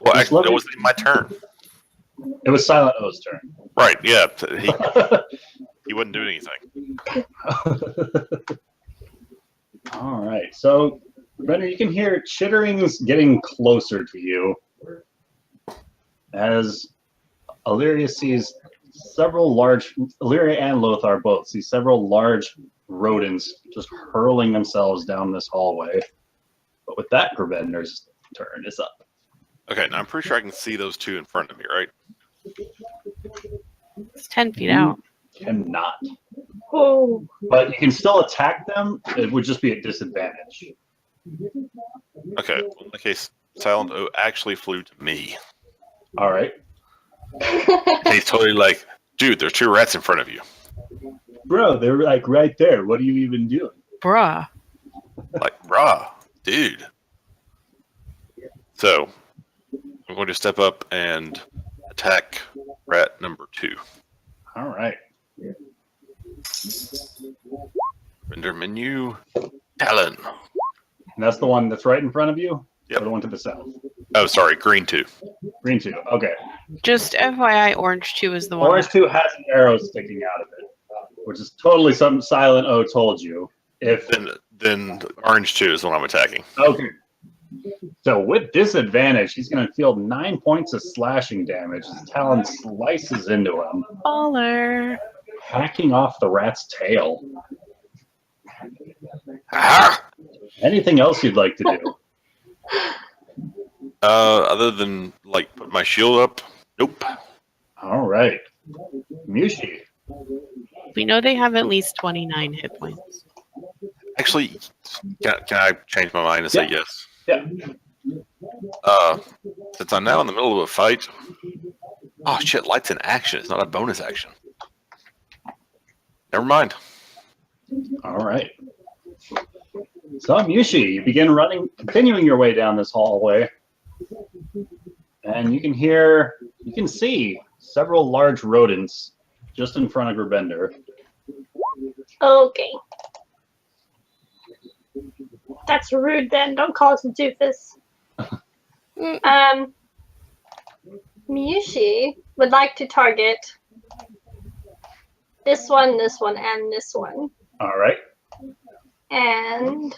Well, actually, it wasn't my turn. it was Silent O's turn. Right, yeah. He wouldn't do anything. All right. So, Brenner, you can hear chitterings getting closer to you as Illyria sees several large, Illyria and Lothar both see several large rodents just hurling themselves down this hallway. But with that, Gravender's turn is up. Okay, now I'm pretty sure I can see those 2 in front of me, right? It's 10 feet out. Cannot. Oh. But you can still attack them. It would just be at disadvantage. Okay, well, in that case, Silent O actually flew to me. All right. He's totally like, dude, there's 2 rats in front of you. Bro, they're like right there. What are you even doing? Bruh. Like, brah, dude. So, I'm going to step up and attack rat number 2. All right. Render menu, Talon. And that's the one that's right in front of you? Yep. Or the one to the south? Oh, sorry, green 2. Green 2. Okay. Just FYI, orange 2 is the one. Orange 2 hasn't arrows sticking out of it, which is totally something Silent O told you. If Then orange 2 is what I'm attacking. Okay. So with disadvantage, he's going to feel 9 points of slashing damage as Talon slices into him, Baller. hacking off the rat's tail. Ah! Anything else you'd like to do? Other than like put my shield up, nope. All right. Mushi. We know they have at least 29 hit points. Actually, can I change my mind and say yes? Yeah. Since I'm now in the middle of a fight. Oh shit! Light's an action. It's not a bonus action. Never mind. All right. So Mushi, you begin running, continuing your way down this hallway, and you can see several large rodents just in front of Grabender. Okay. That's rude then. Don't call us a doofus. Miyushi would like to target this one, and this one. All right. And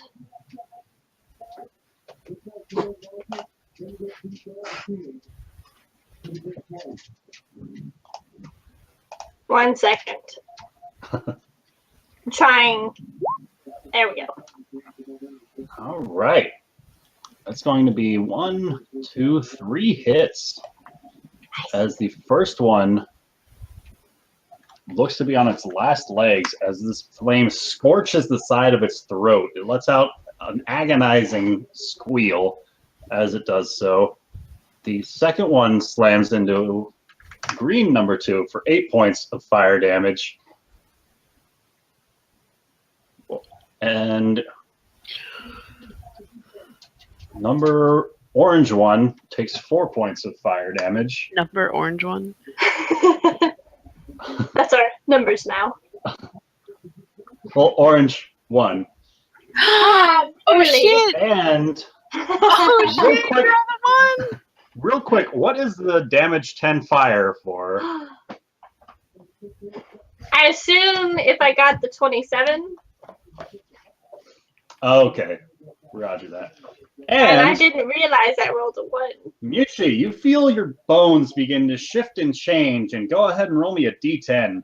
one second. I'm trying. There we go. All right. That's going to be 1, 2, 3 hits. As the first one looks to be on its last legs as this flame scorches the side of its throat. It lets out an agonizing squeal as it does so. The second one slams into green number 2 for 8 points of fire damage. And number orange 1 takes 4 points of fire damage. Number orange 1. That's our numbers now. Well, orange 1. Oh shit! And Oh real shit! quick, You're on the one. real quick, what is the damage 10 fire for? I assume if I got the 27. Okay, roger that. And I And didn't realize I rolled a 1. Mushi, you feel your bones begin to shift and change, and go ahead and roll me a d10.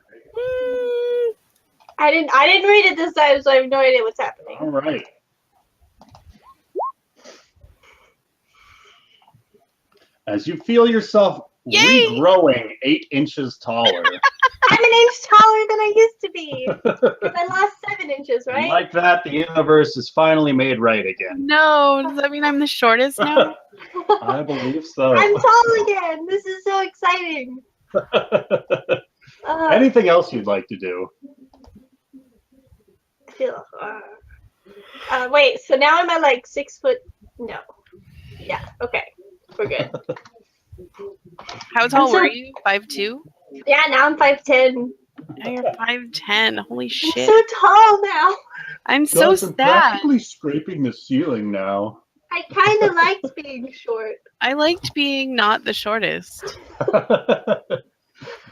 I didn't read it this time, so I have no idea what's happening. All right. As you feel yourself Yay! regrowing 8 inches taller. I'm an inch taller than I used to be. Because I lost 7 inches, And right? like that, the universe is finally made right again. No, does that mean I'm the shortest now? I believe so. I'm tall again. This is so exciting. Anything else you'd like to do? Wait, so now am I like 6 foot? No. Yeah, okay. We're good. How tall I'm so- were you? 5'2"? Yeah, now I'm 5'10". Now you're 5'10". Holy I'm shit. so tall now. I'm so Guys, I'm sad. practically scraping the ceiling now. I kind of liked being short. I liked being not the shortest.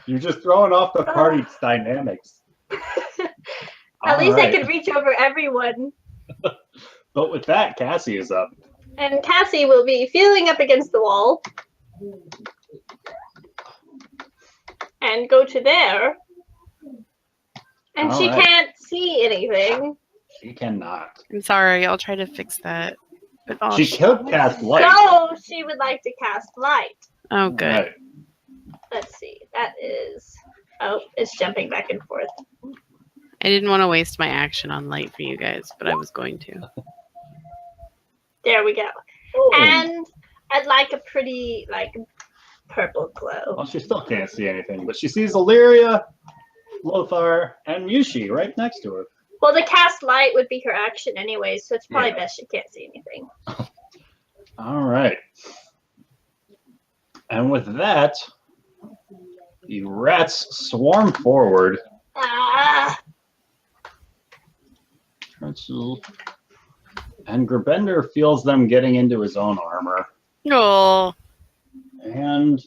You're just throwing off the party's dynamics. At least I Alright. could reach over everyone. But with that, Cassie is up. And Cassie will be feeling up against the wall. And go to there. And she Alright. can't see anything. She cannot. I'm sorry. I'll try to fix that. But She could cast light. So she would like to cast light. Oh, good. Right. Let's see. That is... Oh, it's jumping back and forth. I didn't want to waste my action on light for you guys, but I was going to. There we go. Oh. And I'd like a pretty, like, purple glow. Well, she still can't see anything, but she sees Illyria, Lothar, and Mushi right next to her. Well, the cast light would be her action anyway, so it's probably Yeah. best she can't see anything. All right. And with that, the rats swarm forward. Ah! And Grabender feels them getting into his own armor. No. And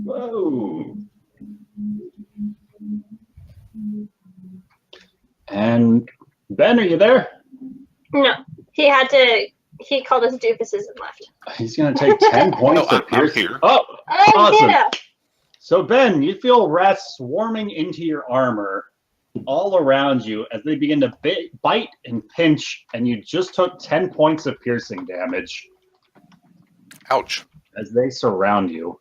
whoa. And Ben, are you there? No, he called us doofuses and left. He's going to take 10 points of I'm piercing. here. Oh, Oh, awesome. Ditto. So, Ben, you feel rats swarming into your armor all around you as they begin to bite and pinch, and you just took 10 points of piercing damage Ouch. as they surround you.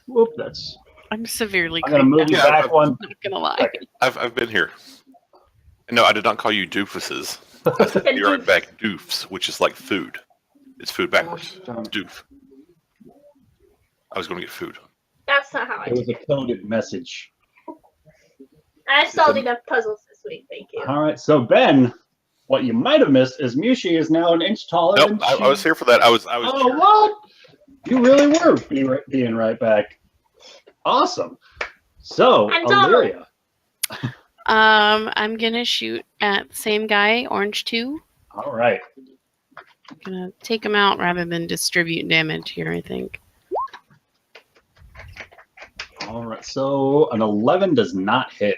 Whoop, that's... I'm severely I'm going to move you creeped out. back one. Not gonna lie. Second. I've been here. No, I did not call you doofuses. I said be right back, doofs, which is like food. It's food backwards. Doof. I was going to get food. That's not how I It do was a coded message. I've solved enough puzzles this week, thank you. All right, so Ben, what you might have missed is Mushi is now an inch taller Nope, than I was here for that. I was. Oh, what? You really were being right back. Awesome. So, I'm taller. Illyria. I'm gonna shoot at the same guy, Orange 2. All right. I'm gonna take him out rather than distribute damage here, I think. All right. So, an 11 does not hit.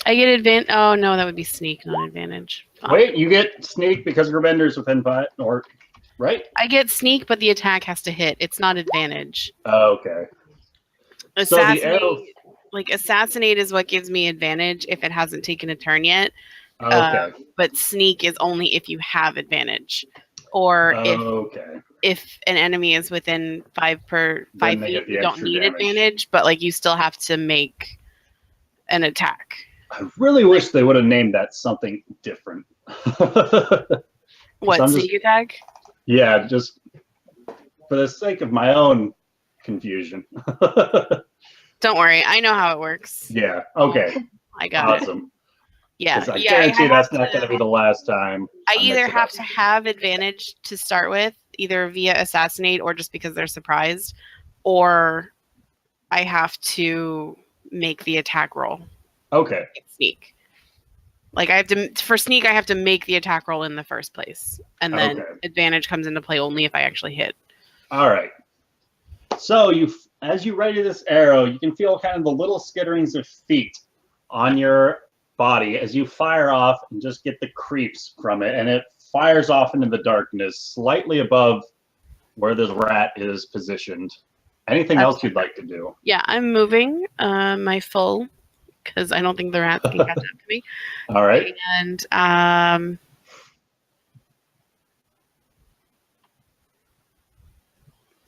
I get advantage. Oh no, that would be sneak, not advantage. Fuck. Wait, you get sneak because Gurbender's within 5, or right? I get sneak, but the attack has to hit. It's not advantage. Oh, okay. So the Assassinate, arrow. assassinate is what gives me advantage if it hasn't taken a turn yet. Okay. But sneak is only if you have advantage, or if an enemy is within 5 Then they feet, get the you don't extra need damage. advantage. But like you still have to make an attack. I really wish they would have named that something different. What, I'm sneak attack? Yeah, just for the sake of my own confusion. Don't worry, I know how it works. Yeah. Okay. I got it. Awesome. Yeah, 'Cause I yeah. guarantee that's have not to- going to be the last time. I mix either it have up. to have advantage to start with, either via assassinate or just because they're surprised, or I have to make the attack roll. Okay. Sneak. Like I have to for sneak, I have to make the attack roll in the first place, and then Okay. advantage comes into play only if I actually hit. All right. So as you ready this arrow, you can feel kind of the little skitterings of feet on your body as you fire off and just get the creeps from it, and it fires off into the darkness slightly above where this rat is positioned. Anything else you'd like to do? Yeah, I'm moving my full because I don't think the rats can catch up to me. All right. And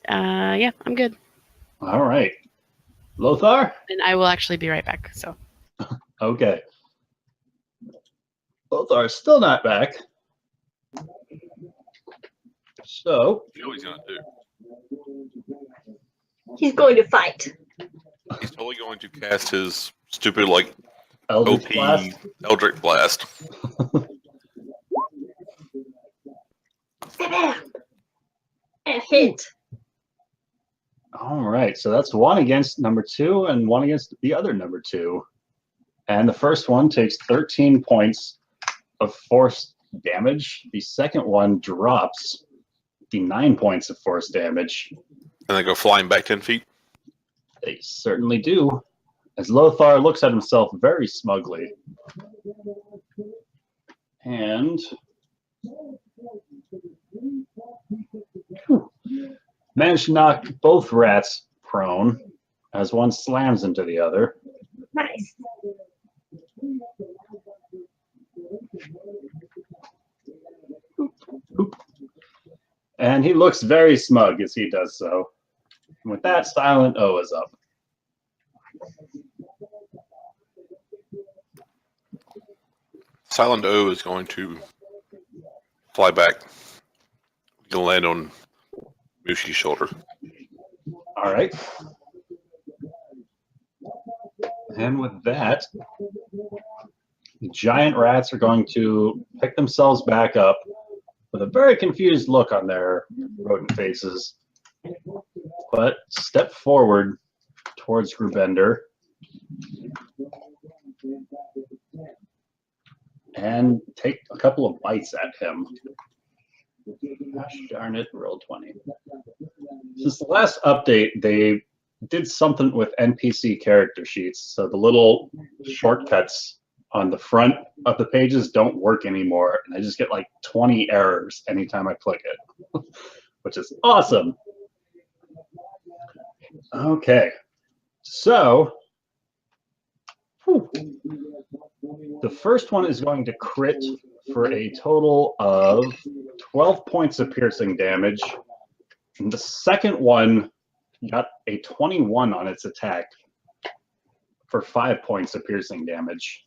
yeah, I'm good. All right. Lothar? And I will actually be right back. So Okay. Lothar's still not back. So, You know what he's going to do? He's going to fight. He's totally going to cast his stupid, like, Eldritch OP Blast. Eldritch Blast. And hit. All right, so that's one against number 2 and one against the other number 2. And the first one takes 13 points of force damage. The second one drops the 9 points of force damage. And they go flying back 10 feet. They certainly do. As Lothar looks at himself very smugly. And managed to knock both rats prone as one slams into the other. Nice. And he looks very smug as he does so. And with that, Silent O is up. Silent O is going to fly back. He'll land on Mushi's shoulder. All right. And with that, the giant rats are going to pick themselves back up with a very confused look on their rodent faces, but step forward towards Grubender and take a couple of bites at him. Gosh darn it, roll 20. Since the last update, they did something with NPC character sheets. So the little shortcuts on the front of the pages don't work anymore. And I just get like 20 errors anytime I click it, which is awesome. Okay. So the first one is going to crit for a total of 12 points of piercing damage. And the second one got a 21 on its attack for 5 points of piercing damage.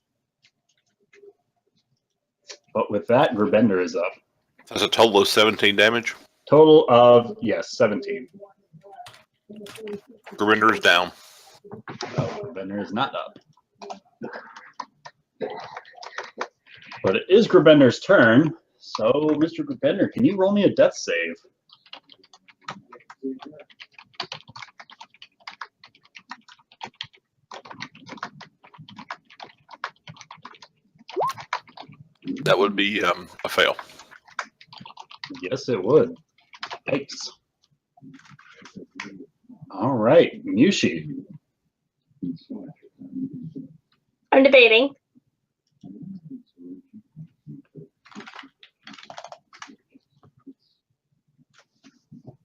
But with that, Grubender is up. That's a total of 17 damage. Total of, yes, 17. Grubender is down. Oh, Grubender is not up. But it is Grubender's turn. So, Mr. Grubender, can you roll me a death save? That would be a fail. Yes, it would. Thanks. All right, Mushi. I'm debating.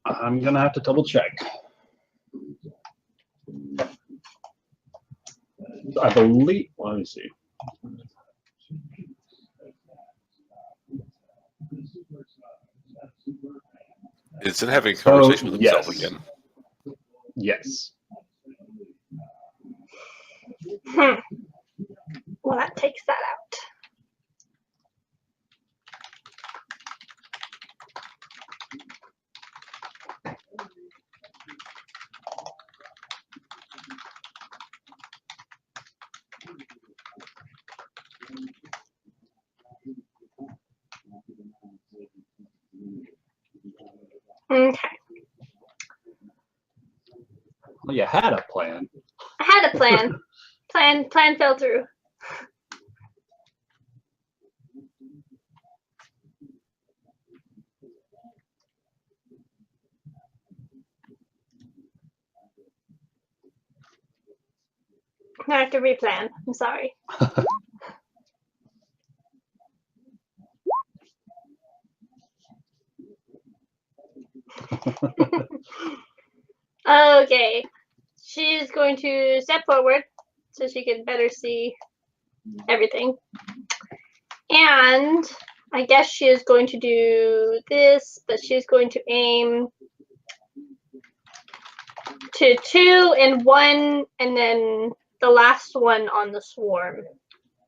I'm going to have to double check. I believe, well, let me see. It's in having a conversation with himself yes. again. Yes. Well, that takes that out. Okay. Well, you had a plan. I had a plan. Plan fell through. I have to replan. I'm sorry. Okay. She's going to step forward so she can better see everything. And I guess she is going to do this, but she's going to aim to 2 and 1, and then the last one on the swarm.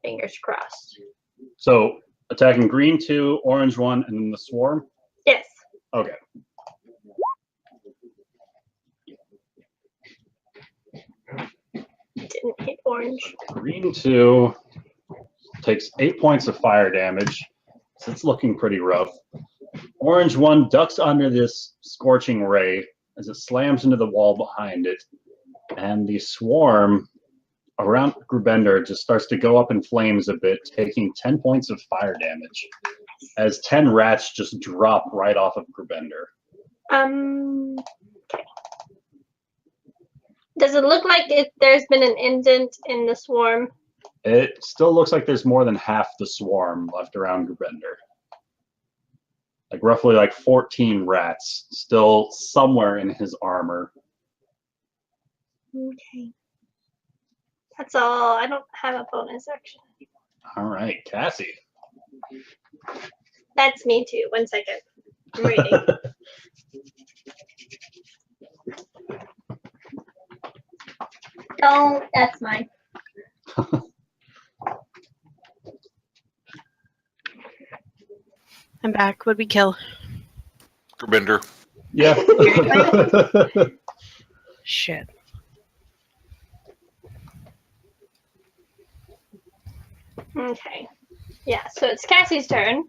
Fingers crossed. So attacking green 2, orange 1, and then the swarm? Yes. Okay. Didn't hit orange. Green 2 takes 8 points of fire damage, so it's looking pretty rough. Orange 1 ducks under this scorching ray as it slams into the wall behind it, and the swarm around Grubender just starts to go up in flames a bit, taking 10 points of fire damage as 10 rats just drop right off of Grubender. Okay. Does it look like there's been an indent in the swarm? It still looks like there's more than half the swarm left around Grubender. Like roughly like 14 rats still somewhere in his armor. Okay. That's all. I don't have a bonus action. All right, Cassie. That's me too. 1 second. I'm reading. Don't. That's mine. I'm back. What'd we kill? Grubender. Yeah. Shit. Okay. Yeah, so it's Cassie's turn.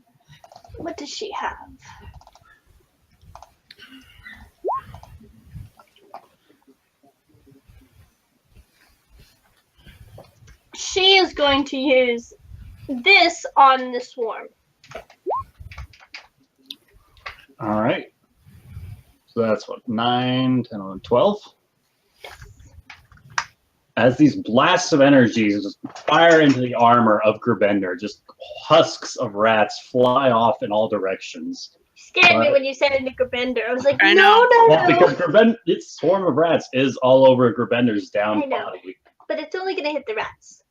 What does she have? She is going to use this on the swarm. All right. So that's what, 9, 10, 11, 12? Yes. as these blasts of energy just fire into the armor of Gerbender, just husks of rats fly off in all directions. Scared me when you said it, Gerbender. I was like, I no, know. no, Well, no. because its swarm of rats is all over Gerbender's down I know. body. But it's only gonna hit the rats.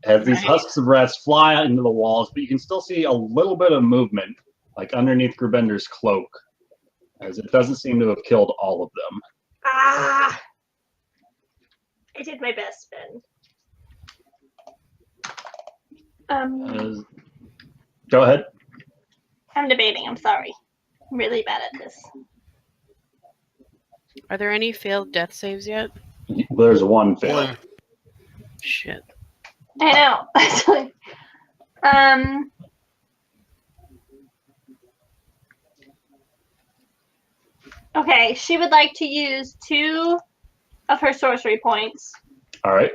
As these Right. husks of rats fly into the walls, but you can still see a little bit of movement, like underneath Gerbender's cloak, as it doesn't seem to have killed all of them. Ah! I did my best, Ben. Go ahead. I'm debating. I'm sorry. I'm really bad at this. Are there any failed death saves yet? There's one fail. One. Shit. I know. Okay, she would like to use 2 of her sorcery points All right.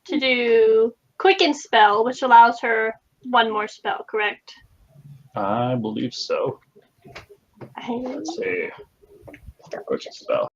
to do Quicken Spell, which allows her 1 more spell, correct? I believe so. Let's see. Quick spell.